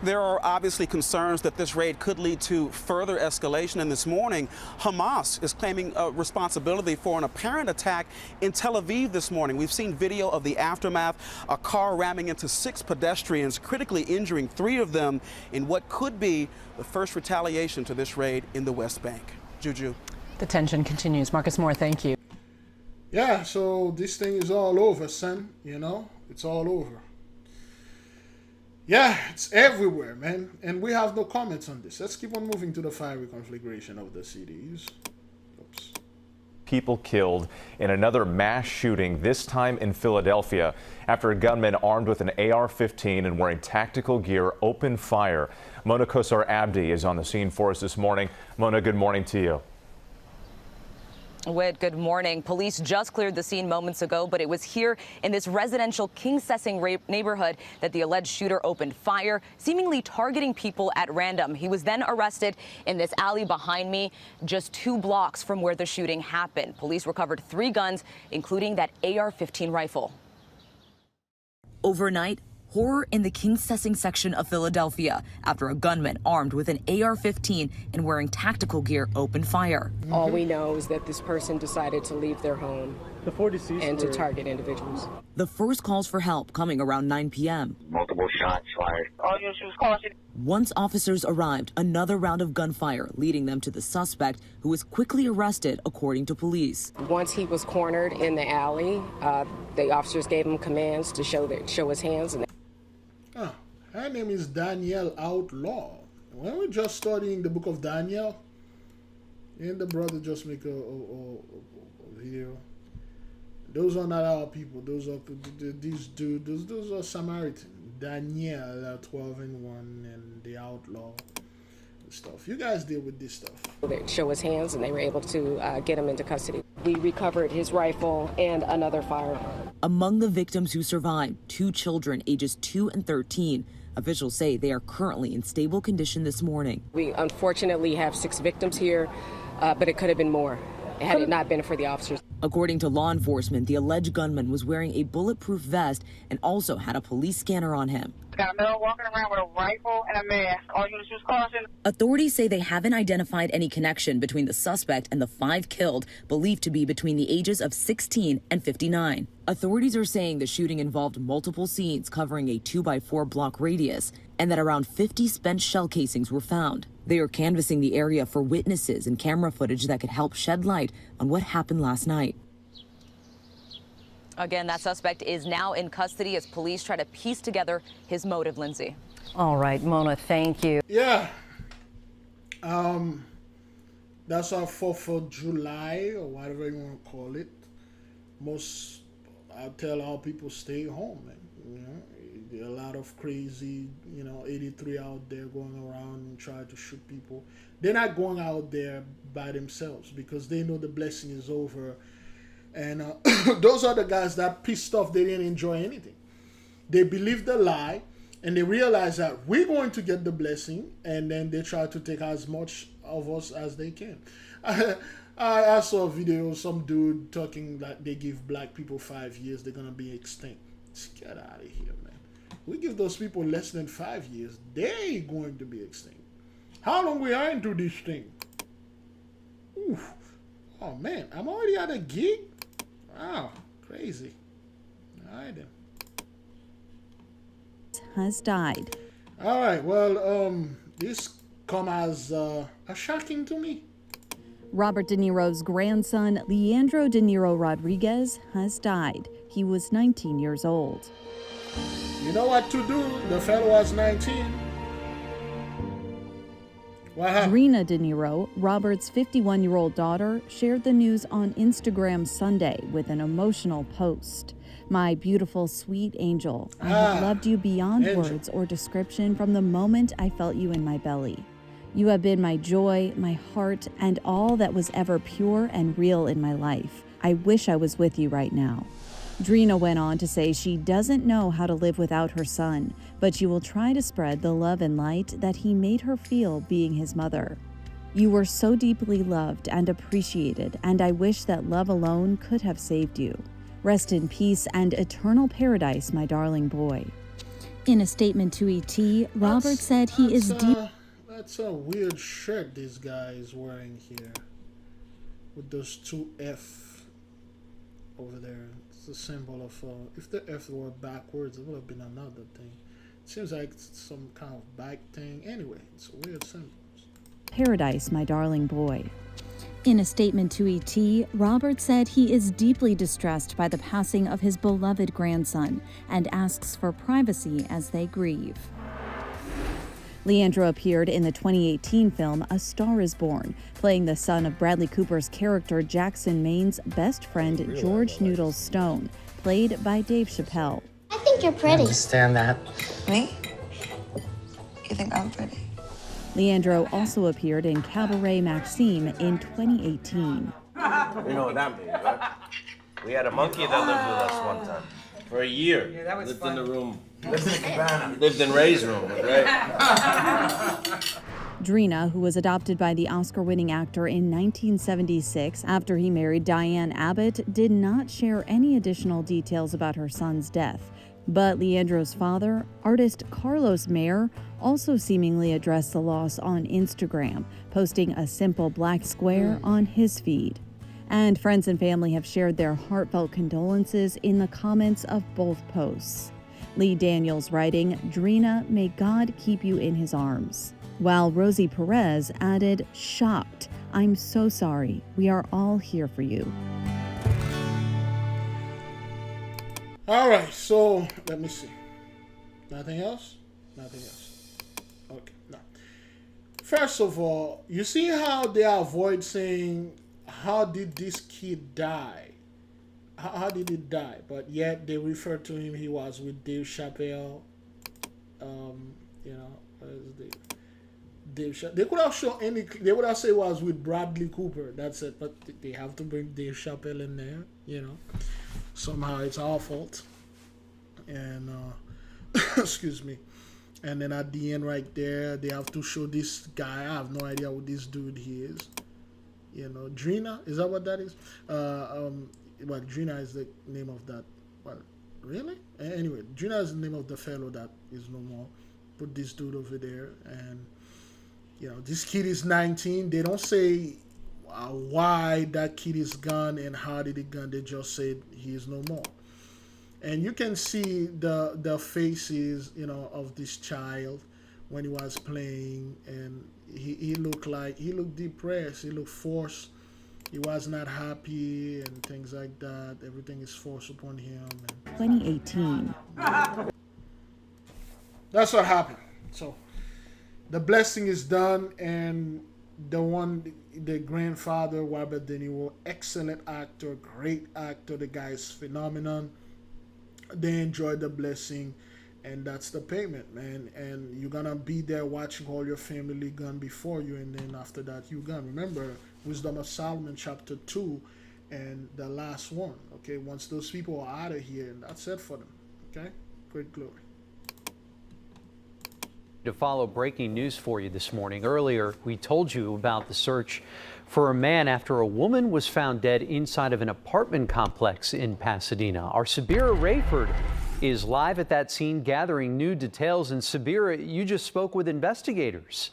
There are obviously concerns that this raid could lead to further escalation, and this morning, Hamas is claiming responsibility for an apparent attack in Tel Aviv this morning. We've seen video of the aftermath, a car ramming into 6 pedestrians, critically injuring 3 of them in what could be the first retaliation to this raid in the West Bank. Juju. The tension continues. Marcus Moore, thank you. Yeah, so this thing is all over, son. It's all over. Yeah, it's everywhere, man. And we have no comments on this. Let's keep on moving to the fiery conflagration of the cities. Oops. People killed in another mass shooting, this time in Philadelphia, after a gunman armed with an AR-15 and wearing tactical gear opened fire. Mona Kosar Abdi is on the scene for us this morning. Mona, good morning to you. Whit, good morning. Police just cleared the scene moments ago, but it was here in this residential King Sessing neighborhood that the alleged shooter opened fire, seemingly targeting people at random. He was then arrested in this alley behind me, just 2 blocks from where the shooting happened. Police recovered 3 guns, including that AR-15 rifle. Overnight, horror in the King Sessing section of Philadelphia after a gunman armed with an AR-15 and wearing tactical gear opened fire. All we know is that this person decided to leave their home and to target individuals. The first calls for help coming around 9 p.m. Multiple shots fired. All units use caution. Once officers arrived, another round of gunfire leading them to the suspect, who was quickly arrested, according to police. Once he was cornered in the alley, the officers gave him commands to show his hands. Her name is Danielle Outlaw. When we're just studying the book of Daniel, and the brother just make a video. Those are not our people. Those are these dudes. Those are Samaritan. Danielle 12 and 1 and the Outlaw stuff. You guys deal with this stuff. They show his hands, and they were able to get him into custody. We recovered his rifle and another firearm. Among the victims who survived, 2 children ages 2 and 13. Officials say they are currently in stable condition this morning. We unfortunately have 6 victims here, but it could have been more had it not been for the officers. According to law enforcement, the alleged gunman was wearing a bulletproof vest and also had a police scanner on him. Got a male walking around with a rifle and a mask. All units use caution. Authorities say they haven't identified any connection between the suspect and the 5 killed, believed to be between the ages of 16 and 59. Authorities are saying the shooting involved multiple scenes covering a 2x4 block radius, and that around 50 spent shell casings were found. They are canvassing the area for witnesses and camera footage that could help shed light on what happened last night. Again, that suspect is now in custody as police try to piece together his motive, Lindsay. All right, Mona, thank you. Yeah. That's our 4th of July, or whatever you want to call it. I tell our people stay home, man. You know, there are a lot of crazy, 83 out there going around and trying to shoot people. They're not going out there by themselves because they know the blessing is over. And those are the guys that pissed off. They didn't enjoy anything. They believed the lie, and they realized that we're going to get the blessing, and then they try to take as much of us as they can. I saw a video of some dude talking that they give black people 5 years, they're going to be extinct. Just get out of here, man. We give those people less than 5 years, they're going to be extinct. How long we are into this thing? Oof. Oh, man, I'm already at a gig? Wow, crazy. All right, then. Has died. All right, well, this come as shocking to me. Robert De Niro's grandson, Leandro De Niro Rodriguez, has died. He was 19 years old. You know what to do. The fellow was 19. What happened? Drina De Niro, Robert's 51-year-old daughter, shared the news on Instagram Sunday with an emotional post. My beautiful, sweet angel, I have loved you beyond words or description from the moment I felt you in my belly. You have been my joy, my heart, and all that was ever pure and real in my life. I wish I was with you right now. Drina went on to say she doesn't know how to live without her son, but she will try to spread the love and light that he made her feel being his mother. You were so deeply loved and appreciated, and I wish that love alone could have saved you. Rest in peace and eternal paradise, my darling boy. In a statement to ET, Robert said he is deep. That's a weird shirt this guy is wearing here, with those 2 F over there. It's a symbol of, if the F were backwards, it would have been another thing. It seems like it's some kind of back thing. Anyway, it's a weird symbol. Paradise, my darling boy. In a statement to ET, Robert said he is deeply distressed by the passing of his beloved grandson and asks for privacy as they grieve. Leandro appeared in the 2018 film A Star is Born, playing the son of Bradley Cooper's character Jackson Maine's best friend George Noodles Stone, played by Dave Chappelle. I think you're pretty. I understand that. Me? You think I'm pretty? Leandro also appeared in Cabaret Maxime in 2018. You know what that means, right? We had a monkey that lived with us one time. For a year. Yeah, that was lived fun. in the room. Lived in a cabana. Lived in Ray's room, right? Drina, who was adopted by the Oscar-winning actor in 1976 after he married Diane Abbott, did not share any additional details about her son's death. But Leandro's father, artist Carlos Mayer, also seemingly addressed the loss on Instagram, posting a simple black square on his feed. And friends and family have shared their heartfelt condolences in the comments of both posts. Lee Daniels writing, "Drina, may God keep you in his arms." While Rosie Perez added, "Shocked. I'm so sorry. We are all here for you." All right, so let me see. Nothing else? Nothing else. Okay, no. First of all, you see how they avoid saying, how did this kid die? How did he die? But yet they refer to him, he was with Dave Chappelle. They could have shown any. They would have said it was with Bradley Cooper. That's it. But they have to bring Dave Chappelle in there. Somehow it's our fault. And excuse me. And then at the end, right there, they have to show this guy. I have no idea who this dude he is. Drina, is that what that is? Well, Drina is the name of that. Well, really? Anyway, Drina is the name of the fellow that is no more. Put this dude over there, and this kid is 19. They don't say why that kid is gone and how did he gone. They just said he is no more. And you can see the faces, of this child when he was playing, and he looked depressed. He looked forced. He was not happy and things like that. Everything is forced upon him. 2018. That's what happened. So the blessing is done, and the grandfather, Robert De Niro, excellent actor, great actor. The guy is phenomenal. They enjoyed the blessing, and that's the payment, man. And you're gonna be there watching all your family gone before you, and then after that you gone. Remember Wisdom of Solomon chapter 2 and the last one. Okay, once those people are out of here, and that's it for them. Okay, great glory. To follow breaking news for you this morning. Earlier, we told you about the search for a man after a woman was found dead inside of an apartment complex in Pasadena. Our Sabira Rayford is live at that scene gathering new details. And Sabira, you just spoke with investigators.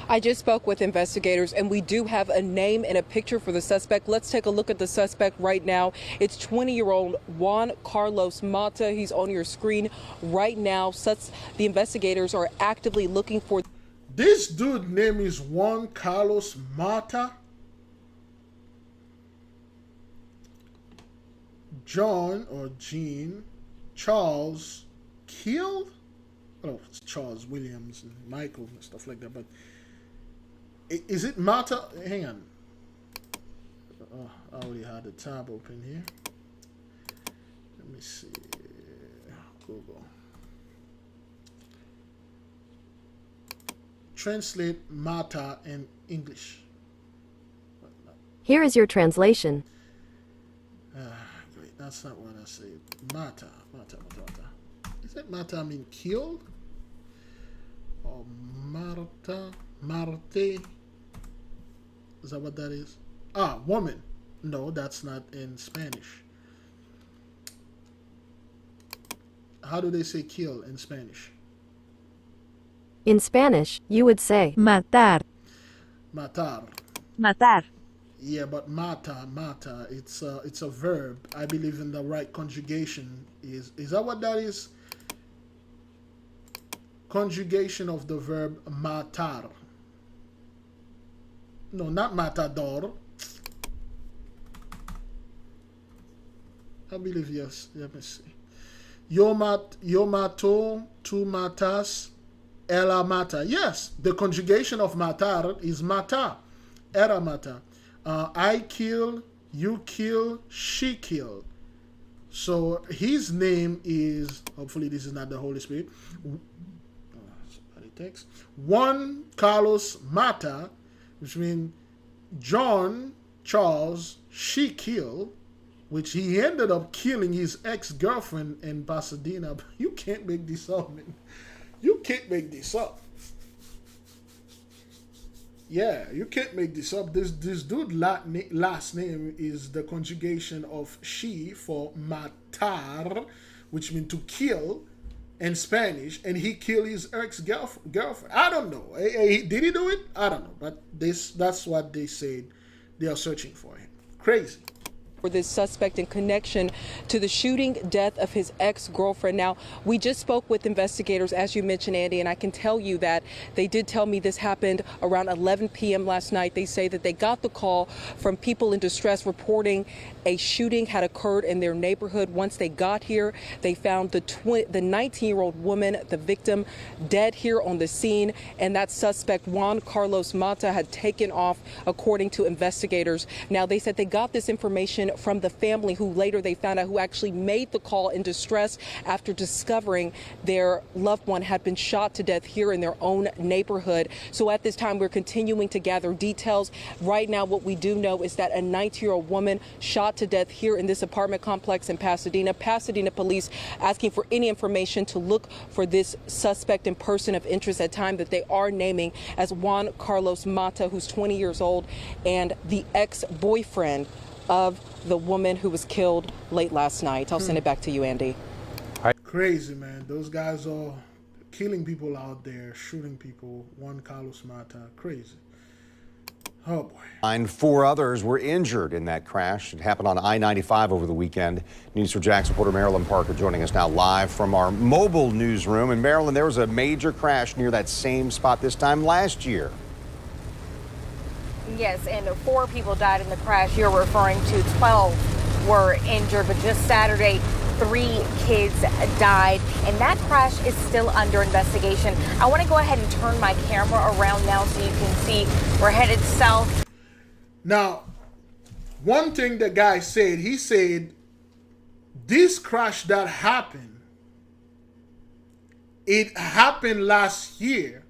I just spoke with investigators, and we do have a name and a picture for the suspect. Let's take a look at the suspect right now. It's 20-year-old Juan Carlos Mata. He's on your screen right now. The investigators are actively looking for. This dude's name is Juan Carlos Mata. John or Jean Charles killed. Oh, it's Charles Williams and Michael and stuff like that. But is it Mata? Hang on. Oh, I already had the tab open here. Let me see. Google. Translate Mata in English. Here is your translation. Great. That's not what I said. Mata. Is it Mata mean killed? Or Marte? Is that what that is? Woman. No, that's not in Spanish. How do they say kill in Spanish? In Spanish, you would say matar. Matar. Yeah, but mata, it's a verb. I believe in the right conjugation. Is that what that is? Conjugation of the verb matar. No, not matador. I believe yes. Let me see. Yo mato, tu matas, ella mata. Yes, the conjugation of matar is mata. Era mata. I kill, you kill, she killed. So his name is, hopefully this is not the Holy Spirit, Juan Carlos Mata, which means John Charles she killed, which he ended up killing his ex-girlfriend in Pasadena. You can't make this up, man. You can't make this up. Yeah, you can't make this up. This dude last name is the conjugation of she for matar, which means to kill in Spanish, and he killed his ex-girlfriend. I don't know. Did he do it? I don't know. But that's what they said. They are searching for him. Crazy. For this suspect in connection to the shooting death of his ex-girlfriend. Now, we just spoke with investigators, as you mentioned, Andy, and I can tell you that they did tell me this happened around 11 p.m. last night. They say that they got the call from people in distress reporting a shooting had occurred in their neighborhood. Once they got here, they found the 19-year-old woman, the victim, dead here on the scene, and that suspect, Juan Carlos Mata, had taken off, according to investigators. Now, they said they got this information from the family, who later they found out who actually made the call in distress after discovering their loved one had been shot to death here in their own neighborhood. So at this time, we're continuing to gather details. Right now, what we do know is that a 19-year-old woman shot to death here in this apartment complex in Pasadena. Pasadena police asking for any information to look for this suspect and person of interest at time that they are naming as Juan Carlos Mata, who's 20 years old, and the ex-boyfriend of the woman who was killed late last night. I'll send it back to you, Andy. Crazy, man. Those guys are killing people out there, shooting people. Juan Carlos Mata. Crazy. Oh, boy. And 4 others were injured in that crash. It happened on I-95 over the weekend. News4Jax reporter Marilyn Parker joining us now live from our mobile newsroom. And Marilyn, there was a major crash near that same spot this time last year. Yes, and 4 people died in the crash you're referring to. 12 were injured, but just Saturday, 3 kids died, and that crash is still under investigation. I want to go ahead and turn my camera around now so you can see we're headed south. Now, one thing the guy said, he said, this crash that happened, it happened last year,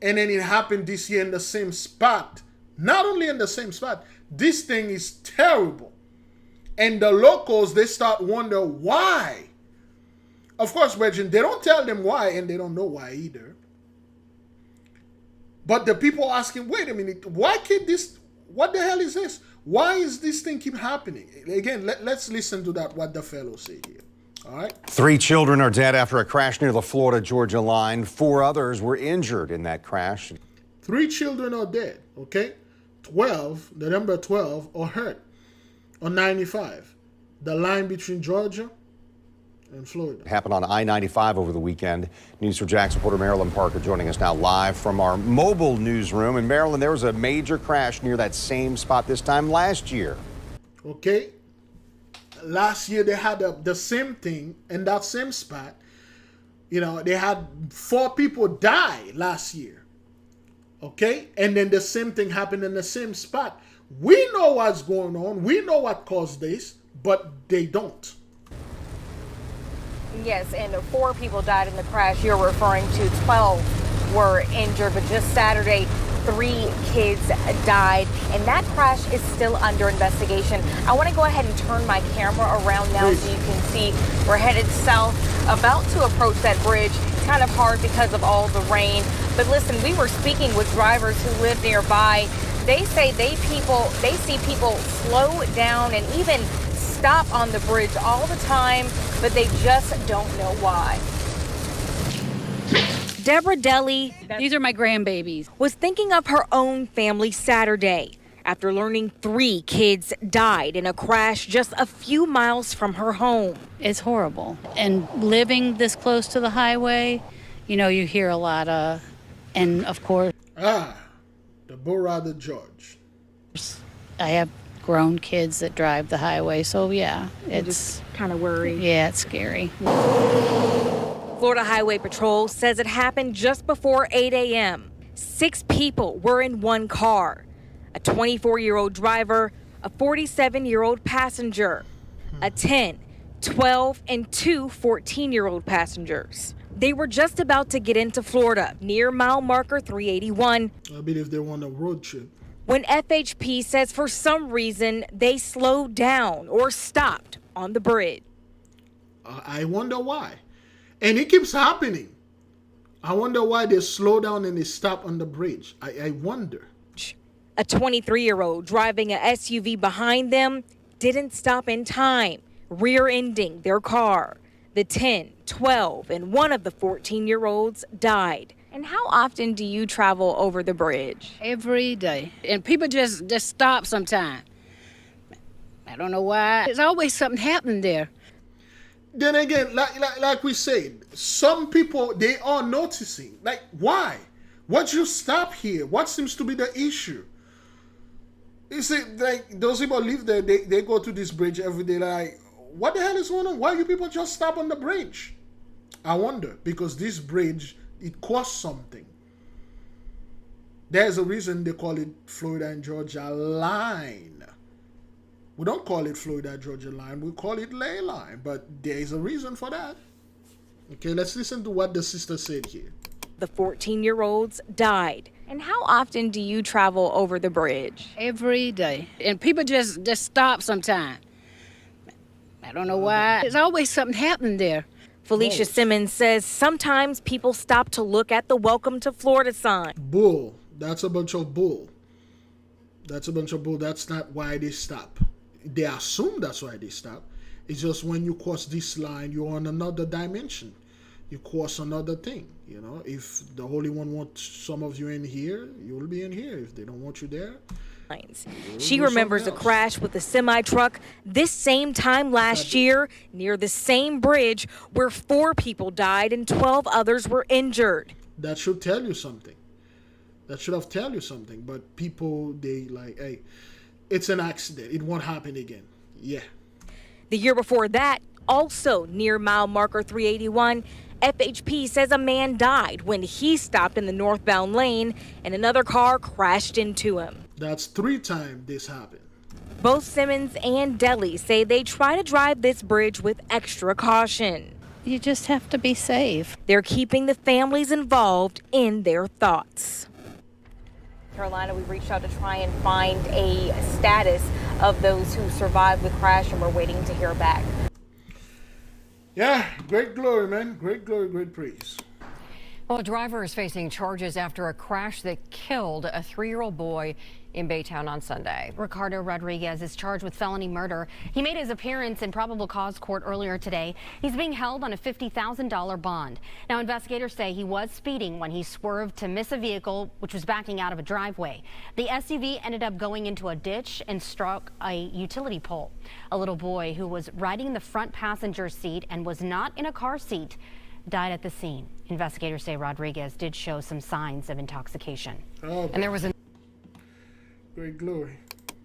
and then it happened this year in the same spot. Not only in the same spot, this thing is terrible. And the locals, they start wonder why. Of course, Regine, they don't tell them why, and they don't know why either. But the people asking, wait a minute, why can't this, what the hell is this? Why is this thing keep happening? Again, let's listen to that, what the fellow said here. All right. 3 children are dead after a crash near the Florida-Georgia line. 4 others were injured in that crash. 3 children are dead, okay? 12, the number 12, are hurt on 95, the line between Georgia and Florida. It happened on I-95 over the weekend. News4Jax reporter Marilyn Parker joining us now live from our mobile newsroom. And Marilyn, there was a major crash near that same spot this time last year. Okay. Last year they had the same thing in that same spot. You know, they had 4 people die last year. Okay? And then the same thing happened in the same spot. We know what's going on. We know what caused this, but they don't. Yes, and 4 people died in the crash you're referring to. 12 were injured, but just Saturday, 3 kids died, and that crash is still under investigation. I want to go ahead and turn my camera around now so you can see we're headed south, about to approach that bridge. It's kind of hard because of all the rain. But listen, we were speaking with drivers who live nearby. They say they see people slow down and even stop on the bridge all the time, but they just don't know why. Deborah Deli, these are my grandbabies, was thinking of her own family Saturday after learning 3 kids died in a crash just a few miles from her home. It's horrible. And living this close to the highway, you know, you hear a lot of, and of course, Deborah the George. I have grown kids that drive the highway, so yeah, it's kind of worried. Yeah, it's scary. Florida Highway Patrol says it happened just before 8 a.m. 6 people were in one car. A 24-year-old driver, a 47-year-old passenger, a 10, 12, and 2 14-year-old passengers. They were just about to get into Florida near mile marker 381. I believe they want a road trip. when FHP says for some reason they slowed down or stopped on the bridge. I wonder why. And it keeps happening. I wonder why they slow down and they stop on the bridge. I wonder. A 23-year-old driving a SUV behind them didn't stop in time, rear-ending their car. The 10, 12, and one of the 14-year-olds died. And how often do you travel over the bridge? Every day. And people just stop sometimes. I don't know why. There's always something happening there. Then again, like we said, some people, they are noticing. Like, why? Why'd you stop here? What seems to be the issue? You see, like, those people live there, they go to this bridge every day, like, what the hell is going on? Why you people just stop on the bridge? I wonder, because this bridge, it costs something. There's a reason they call it Florida and Georgia line. We don't call it Florida Georgia line, we call it ley line, but there is a reason for that. Okay, let's listen to what the sister said here. The 14-year-olds died. And how often do you travel over the bridge? Every day. And people just stop sometimes. I don't know why. There's always something happening there. Felicia Simmons says sometimes people stop to look at the Welcome to Florida sign. Bull. That's a bunch of bull. That's a bunch of bull. That's not why they stop. They assume that's why they stop. It's just when you cross this line, you're on another dimension. You cross another thing. You know, if the Holy One wants some of you in here, you'll be in here. If they don't want you there, she remembers a crash with a semi-truck this same time last year near the same bridge where 4 people died and 12 others were injured. That should tell you something. That should have tell you something. But people, they like, hey, it's an accident. It won't happen again. Yeah. The year before that, also near mile marker 381, FHP says a man died when he stopped in the northbound lane and another car crashed into him. That's 3 times this happened. Both Simmons and Deli say they try to drive this bridge with extra caution. You just have to be safe. They're keeping the families involved in their thoughts. Carolina, we reached out to try and find a status of those who survived the crash, and we're waiting to hear back. Yeah, great glory, man. Great glory, great praise. Well, a driver is facing charges after a crash that killed a 3-year-old boy in Baytown on Sunday. Ricardo Rodriguez is charged with felony murder. He made his appearance in probable cause court earlier today. He's being held on a $50,000 bond. Now, investigators say he was speeding when he swerved to miss a vehicle which was backing out of a driveway. The SUV ended up going into a ditch and struck a utility pole. A little boy who was riding in the front passenger seat and was not in a car seat died at the scene. Investigators say Rodriguez did show some signs of intoxication. And there was a great glory.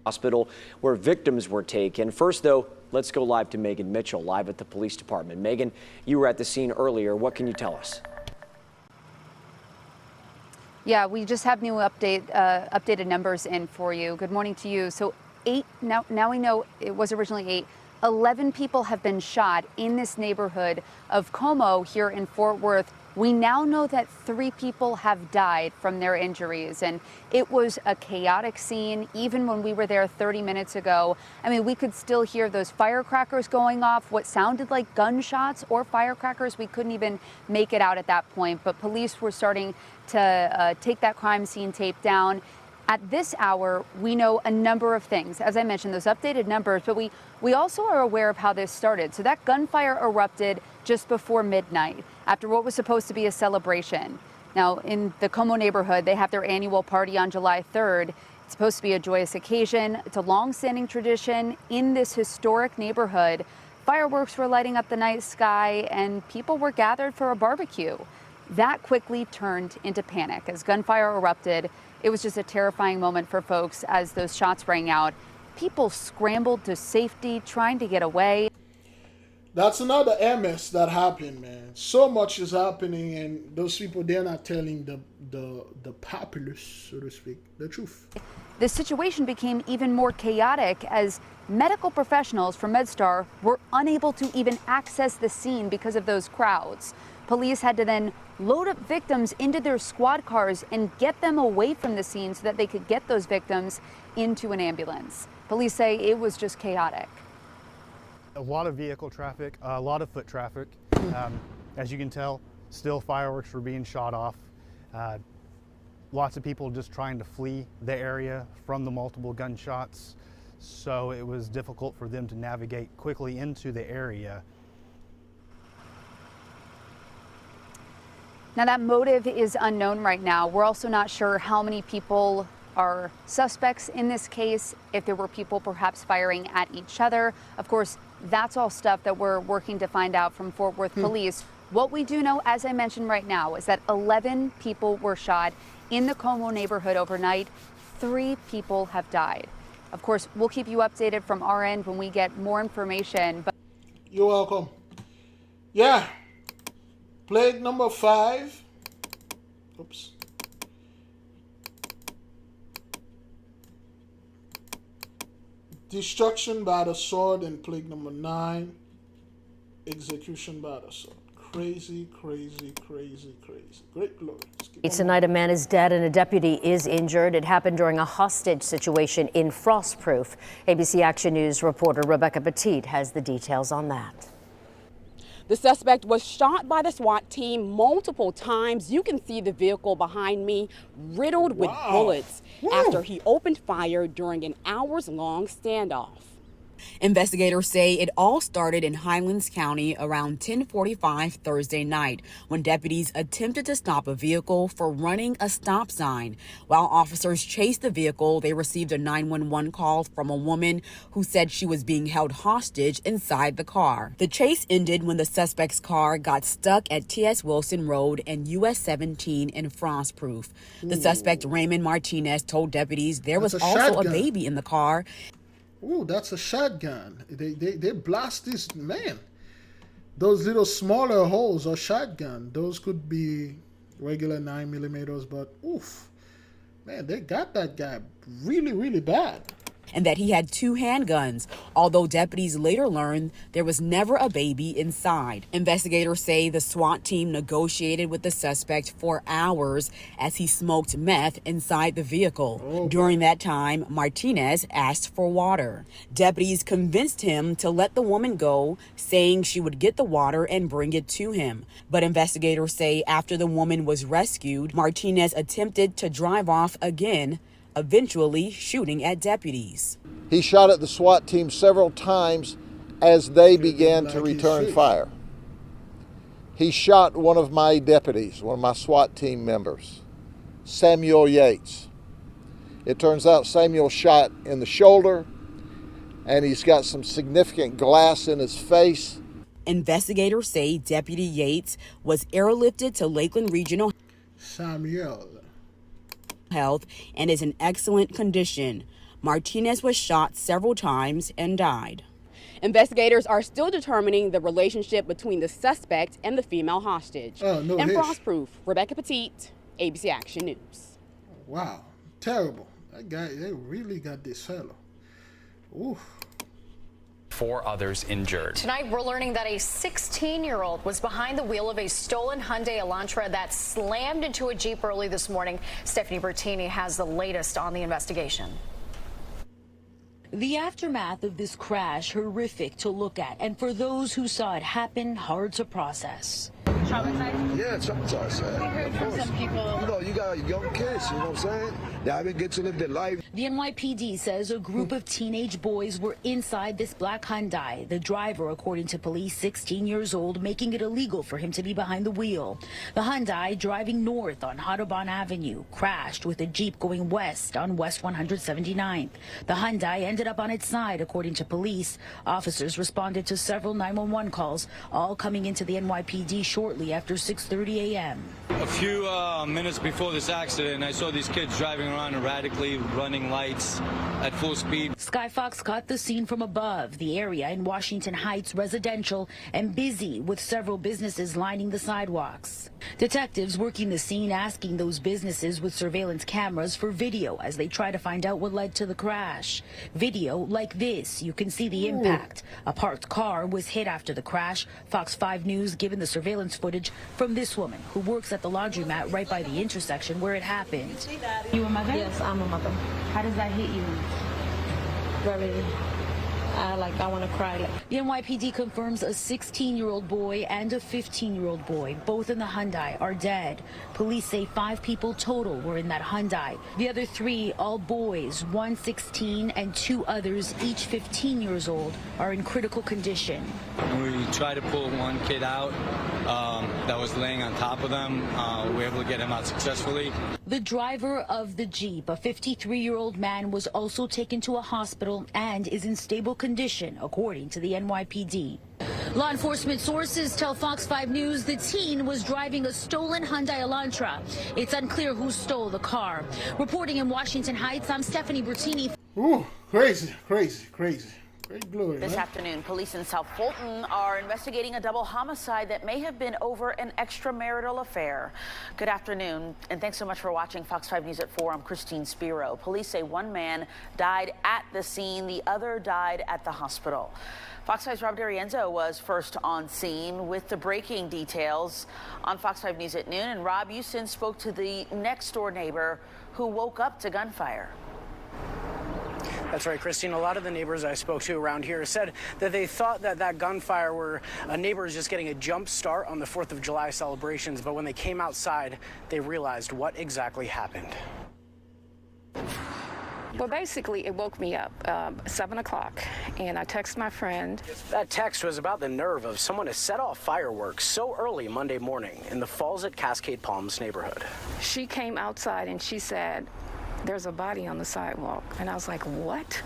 Hospital where victims were taken. First, though, let's go live to Megan Mitchell, live at the police department. Megan, you were at the scene earlier. What can you tell us? Yeah, we just have new updated numbers in for you. Good morning to you. So 8, now we know it was originally 8. 11 people have been shot in this neighborhood of Como here in Fort Worth. We now know that 3 people have died from their injuries, and it was a chaotic scene. Even when we were there 30 minutes ago, I mean, we could still hear those firecrackers going off, what sounded like gunshots or firecrackers. We couldn't even make it out at that point, but police were starting to take that crime scene tape down. At this hour, we know a number of things. As I mentioned, those updated numbers, but we also are aware of how this started. So that gunfire erupted just before midnight after what was supposed to be a celebration. Now, in the Como neighborhood, they have their annual party on July 3rd. It's supposed to be a joyous occasion. It's a long-standing tradition in this historic neighborhood. Fireworks were lighting up the night sky, and people were gathered for a barbecue. That quickly turned into panic as gunfire erupted. It was just a terrifying moment for folks as those shots rang out. People scrambled to safety, trying to get away. That's another MS that happened, man. So much is happening, and those people, they're not telling the populace, so to speak, the truth. The situation became even more chaotic as medical professionals from MedStar were unable to even access the scene because of those crowds. Police had to then load up victims into their squad cars and get them away from the scene so that they could get those victims into an ambulance. Police say it was just chaotic. A lot of vehicle traffic, a lot of foot traffic. As you can tell, still fireworks were being shot off. Lots of people just trying to flee the area from the multiple gunshots. So it was difficult for them to navigate quickly into the area. Now that motive is unknown right now. We're also not sure how many people are suspects in this case, if there were people perhaps firing at each other. Of course, that's all stuff that we're working to find out from Fort Worth police. What we do know, as I mentioned right now, is that 11 people were shot in the Como neighborhood overnight. 3 people have died. Of course, we'll keep you updated from our end when we get more information. But you're welcome. Yeah. Plague number 5. Oops. Destruction by the sword, and plague number 9. Execution by the sword. Crazy, crazy, crazy, crazy. Great glory. Tonight, a man is dead and a deputy is injured. It happened during a hostage situation in Frostproof. ABC Action News reporter Rebecca Petit has the details on that. The suspect was shot by the SWAT team multiple times. You can see the vehicle behind me riddled with bullets after he opened fire during an hours-long standoff. Investigators say it all started in Highlands County around 10:45 Thursday night when deputies attempted to stop a vehicle for running a stop sign. While officers chased the vehicle, they received a 911 call from a woman who said she was being held hostage inside the car. The chase ended when the suspect's car got stuck at T.S. Wilson Road and US 17 in Frostproof. The suspect, Raymond Martinez, told deputies there was also a baby in the car. Ooh, that's a shotgun. They blast this, man. Those little smaller holes are shotgun. Those could be regular 9mm, but oof. Man, they got that guy really, really bad. And that he had 2 handguns, although deputies later learned there was never a baby inside. Investigators say the SWAT team negotiated with the suspect for hours as he smoked meth inside the vehicle. During that time, Martinez asked for water. Deputies convinced him to let the woman go, saying she would get the water and bring it to him. But investigators say after the woman was rescued, Martinez attempted to drive off again, eventually shooting at deputies. He shot at the SWAT team several times as they began to return fire. He shot one of my deputies, one of my SWAT team members, Samuel Yates. It turns out Samuel shot in the shoulder, and he's got some significant glass in his face. Investigators say Deputy Yates was airlifted to Lakeland Regional Health and is in excellent condition. Martinez was shot several times and died. Investigators are still determining the relationship between the suspect and the female hostage. In Frostproof, Rebecca Petit, ABC Action News. Wow, terrible. That guy, they really got this fellow. Oof. 4 others injured. Tonight, we're learning that a 16-year-old was behind the wheel of a stolen Hyundai Elantra that slammed into a Jeep early this morning. Stephanie Bertini has the latest on the investigation. The aftermath of this crash, horrific to look at, and for those who saw it happen, hard to process. Traumatized? Yeah, traumatized. We heard from some people. You know, you got young kids, you know what I'm saying? They haven't get to live their life. The NYPD says a group of teenage boys were inside this black Hyundai. The driver, according to police, 16 years old, making it illegal for him to be behind the wheel. The Hyundai, driving north on Hardoban Avenue, crashed with a Jeep going west on West 179th. The Hyundai ended up on its side, according to police. Officers responded to several 911 calls, all coming into the NYPD shortly after 6:30 a.m. A few minutes before this accident, I saw these kids driving around erratically, running lights at full speed. Skyfox caught the scene from above, the area in Washington Heights residential and busy with several businesses lining the sidewalks. Detectives working the scene asking those businesses with surveillance cameras for video as they try to find out what led to the crash. Video like this, you can see the impact. A parked car was hit after the crash. Fox 5 News given the surveillance footage from this woman who works at the laundromat right by the intersection where it happened. You a mother? Yes, I'm a mother. How does that hit you? Very, I want to cry. The NYPD confirms a 16-year-old boy and a 15-year-old boy, both in the Hyundai, are dead. Police say 5 people total were in that Hyundai. The other 3, all boys, one 16 and 2 others, each 15 years old, are in critical condition. We tried to pull one kid out that was laying on top of them. We were able to get him out successfully. The driver of the Jeep, a 53-year-old man, was also taken to a hospital and is in stable condition, according to the NYPD. Law enforcement sources tell Fox 5 News the teen was driving a stolen Hyundai Elantra. It's unclear who stole the car. Reporting in Washington Heights, I'm Stephanie Bertini. Ooh, crazy, crazy, crazy. Great glory, This afternoon, police in South Fulton are investigating a double homicide that may have been over an extramarital affair. Good afternoon, and thanks so much for watching Fox 5 News at 4. I'm Christine Spiro. Police say one man died at the scene, the other died at the hospital. Fox 5's Rob D'Arienzo was first on scene with the breaking details on Fox 5 News at noon. And Rob, you since spoke to the next door neighbor who woke up to gunfire. That's right, Christine. A lot of the neighbors I spoke to around here said that they thought that gunfire were neighbors just getting a jump start on the 4th of July celebrations, but when they came outside, they realized what exactly happened. Well, basically, it woke me up 7 o'clock, and I texted my friend. That text was about the nerve of someone to set off fireworks so early Monday morning in the Falls at Cascade Palms neighborhood. She came outside and she said, "There's a body on the sidewalk." And I was like, what?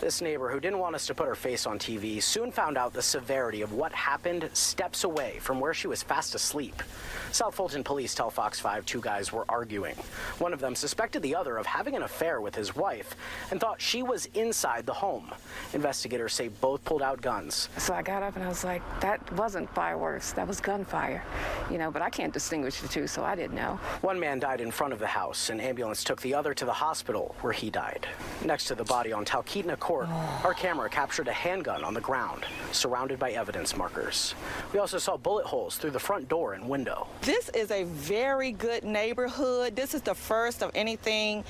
This neighbor, who didn't want us to put her face on TV, soon found out the severity of what happened steps away from where she was fast asleep. South Fulton police tell Fox 5 2 guys were arguing. One of them suspected the other of having an affair with his wife and thought she was inside the home. Investigators say both pulled out guns. So I got up and I was like, that wasn't fireworks, that was gunfire. But I can't distinguish the two, so I didn't know. One man died in front of the house. An ambulance took the other to the hospital where he died. Next to the body on Talkeetna Court, our camera captured a handgun on the ground, surrounded by evidence markers. We also saw bullet holes through the front door and window. This is a very good neighborhood. This is the first of anything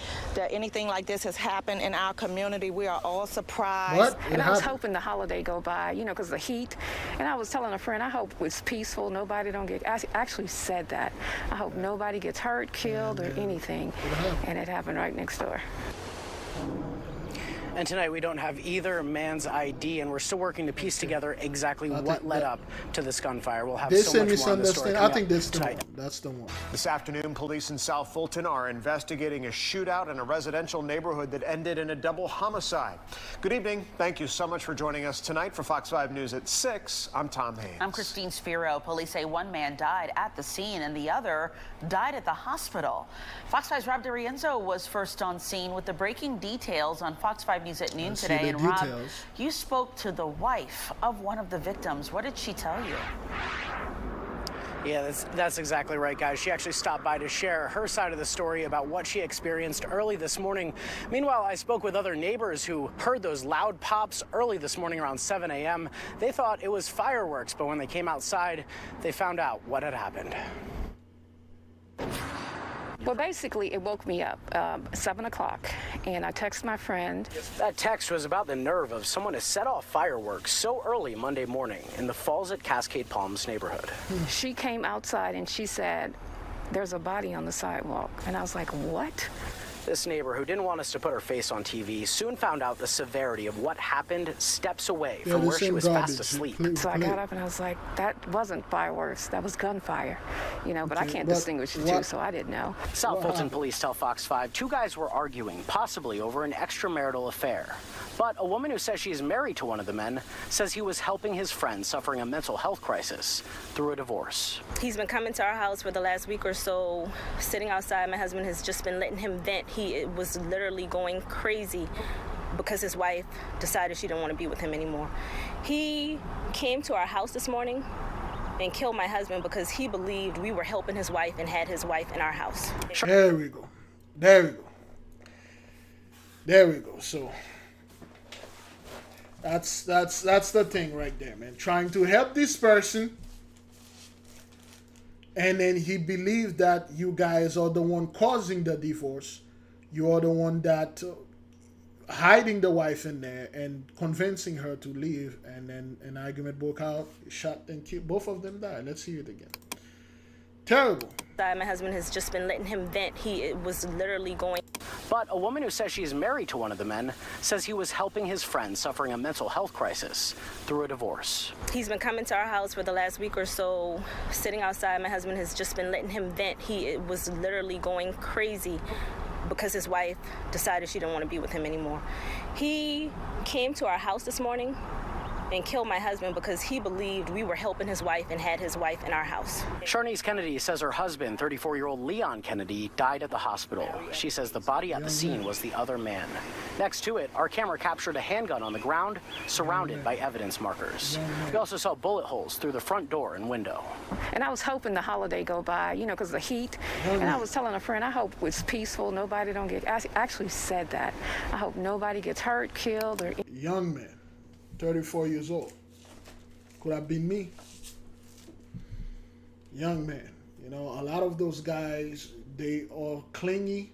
like this has happened in our community. We are all surprised. And I was hoping the holiday go by, because of the heat. And I was telling a friend, I hope it's peaceful. Nobody don't get, I actually said that. I hope nobody gets hurt, killed, or anything. And it happened right next door. And tonight we don't have either man's ID, and we're still working to piece together exactly what led up to this gunfire. We'll have so much more on this story I think that's the one. That's the one. This afternoon, police in South Fulton are investigating a shootout in a residential neighborhood that ended in a double homicide. Good evening. Thank you so much for joining us tonight for Fox 5 News at 6. I'm Tom Haynes. I'm Christine Spiro. Police say one man died at the scene and the other died at the hospital. Fox 5's Rob D'Arienzo was first on scene with the breaking details on Fox 5 News at noon today. And Rob, you spoke to the wife of one of the victims. What did she tell you? Yeah, that's exactly right, guys. She actually stopped by to share her side of the story about what she experienced early this morning. Meanwhile, I spoke with other neighbors who heard those loud pops early this morning around 7 a.m. They thought it was fireworks, but when they came outside, they found out what had happened. Well, basically, it woke me up 7 o'clock, and I texted my friend. That text was about the nerve of someone to set off fireworks so early Monday morning in the Falls at Cascade Palms neighborhood. She came outside and she said, "There's a body on the sidewalk." And I was like, what? This neighbor, who didn't want us to put her face on TV, soon found out the severity of what happened steps away from where she was fast asleep. So I got up and I was like, that wasn't fireworks, that was gunfire. But I can't distinguish the two, so I didn't know. South Fulton police tell Fox 5 2 guys were arguing, possibly over an extramarital affair. But a woman who says she's married to one of the men says he was helping his friend suffering a mental health crisis through a divorce. He's been coming to our house for the last week or so, sitting outside. My husband has just been letting him vent. he was literally going crazy because his wife decided she didn't want to be with him anymore. He came to our house this morning and killed my husband because he believed we were helping his wife and had his wife in our house. There we go. There we go. There we go. So that's the thing right there, man. Trying to help this person, and then he believed that you guys are the one causing the divorce. You are the one that hiding the wife in there and convincing her to leave, and then an argument broke out, shot and killed. Both of them died. Let's hear it again. Terrible. My husband has just been letting him vent. He was literally going. But a woman who says she's married to one of the men says he was helping his friend suffering a mental health crisis through a divorce. He's been coming to our house for the last week or so, sitting outside. My husband has just been letting him vent. He was literally going crazy because his wife decided she didn't want to be with him anymore. He came to our house this morning and killed my husband because he believed we were helping his wife and had his wife in our house. Sharnice Kennedy says her husband, 34-year-old Leon Kennedy, died at the hospital. She says the body at the scene was the other man. Next to it, our camera captured a handgun on the ground, surrounded by evidence markers. We also saw bullet holes through the front door and window. And I was hoping the holiday go by, you know, because of the heat. And I was telling a friend, I hope it's peaceful, nobody don't get, I actually said that. I hope nobody gets hurt, killed, or... Young man. 34 years old. Could have been me. Young man. You know, a lot of those guys, they are clingy,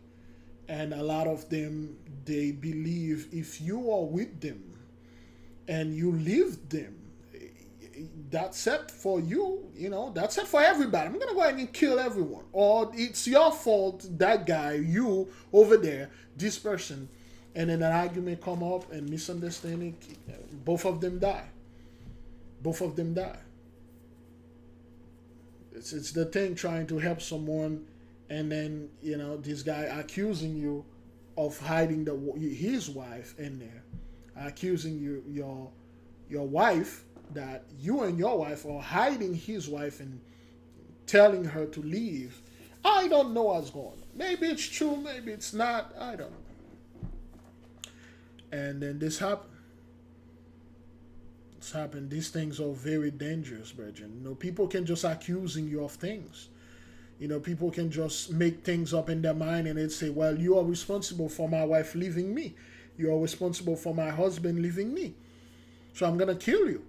and a lot of them, they believe if you are with them and you leave them, that's it for you, you know, that's it for everybody. I'm going to go ahead and kill everyone. Or it's your fault, that guy, you over there, this person. And then an argument come up and misunderstanding, both of them die. Both of them die. It's the thing, trying to help someone, and then, you know, this guy accusing you of hiding his wife in there, accusing your wife, that you and your wife are hiding his wife and telling her to leave. I don't know what's going on. Maybe it's true, maybe it's not. I don't know. And then this happened. This happened. These things are very dangerous, brethren. You know, people can just accusing you of things. You know, people can just make things up in their mind and they'd say, well, you are responsible for my wife leaving me. You are responsible for my husband leaving me. So I'm going to kill you.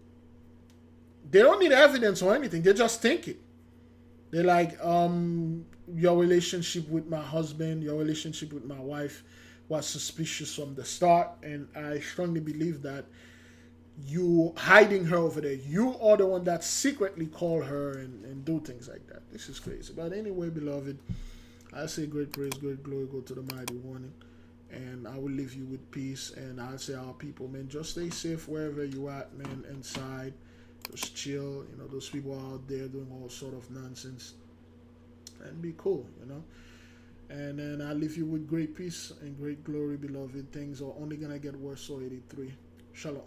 They don't need evidence or anything. They just think it. They're like, your relationship with my husband, your relationship with my wife was suspicious from the start, and I strongly believe that you hiding her over there, you are the one that secretly call her and do things like that. This is crazy. But anyway, beloved, I say great praise, great glory go to the mighty one, and I will leave you with peace. And I'll say, our people, man, just stay safe wherever you at, man, inside. Just chill. You know, those people are out there doing all sort of nonsense, and be cool, you know. And then I leave you with great peace and great glory, beloved. Things are only going to get worse. So 83. Shalom.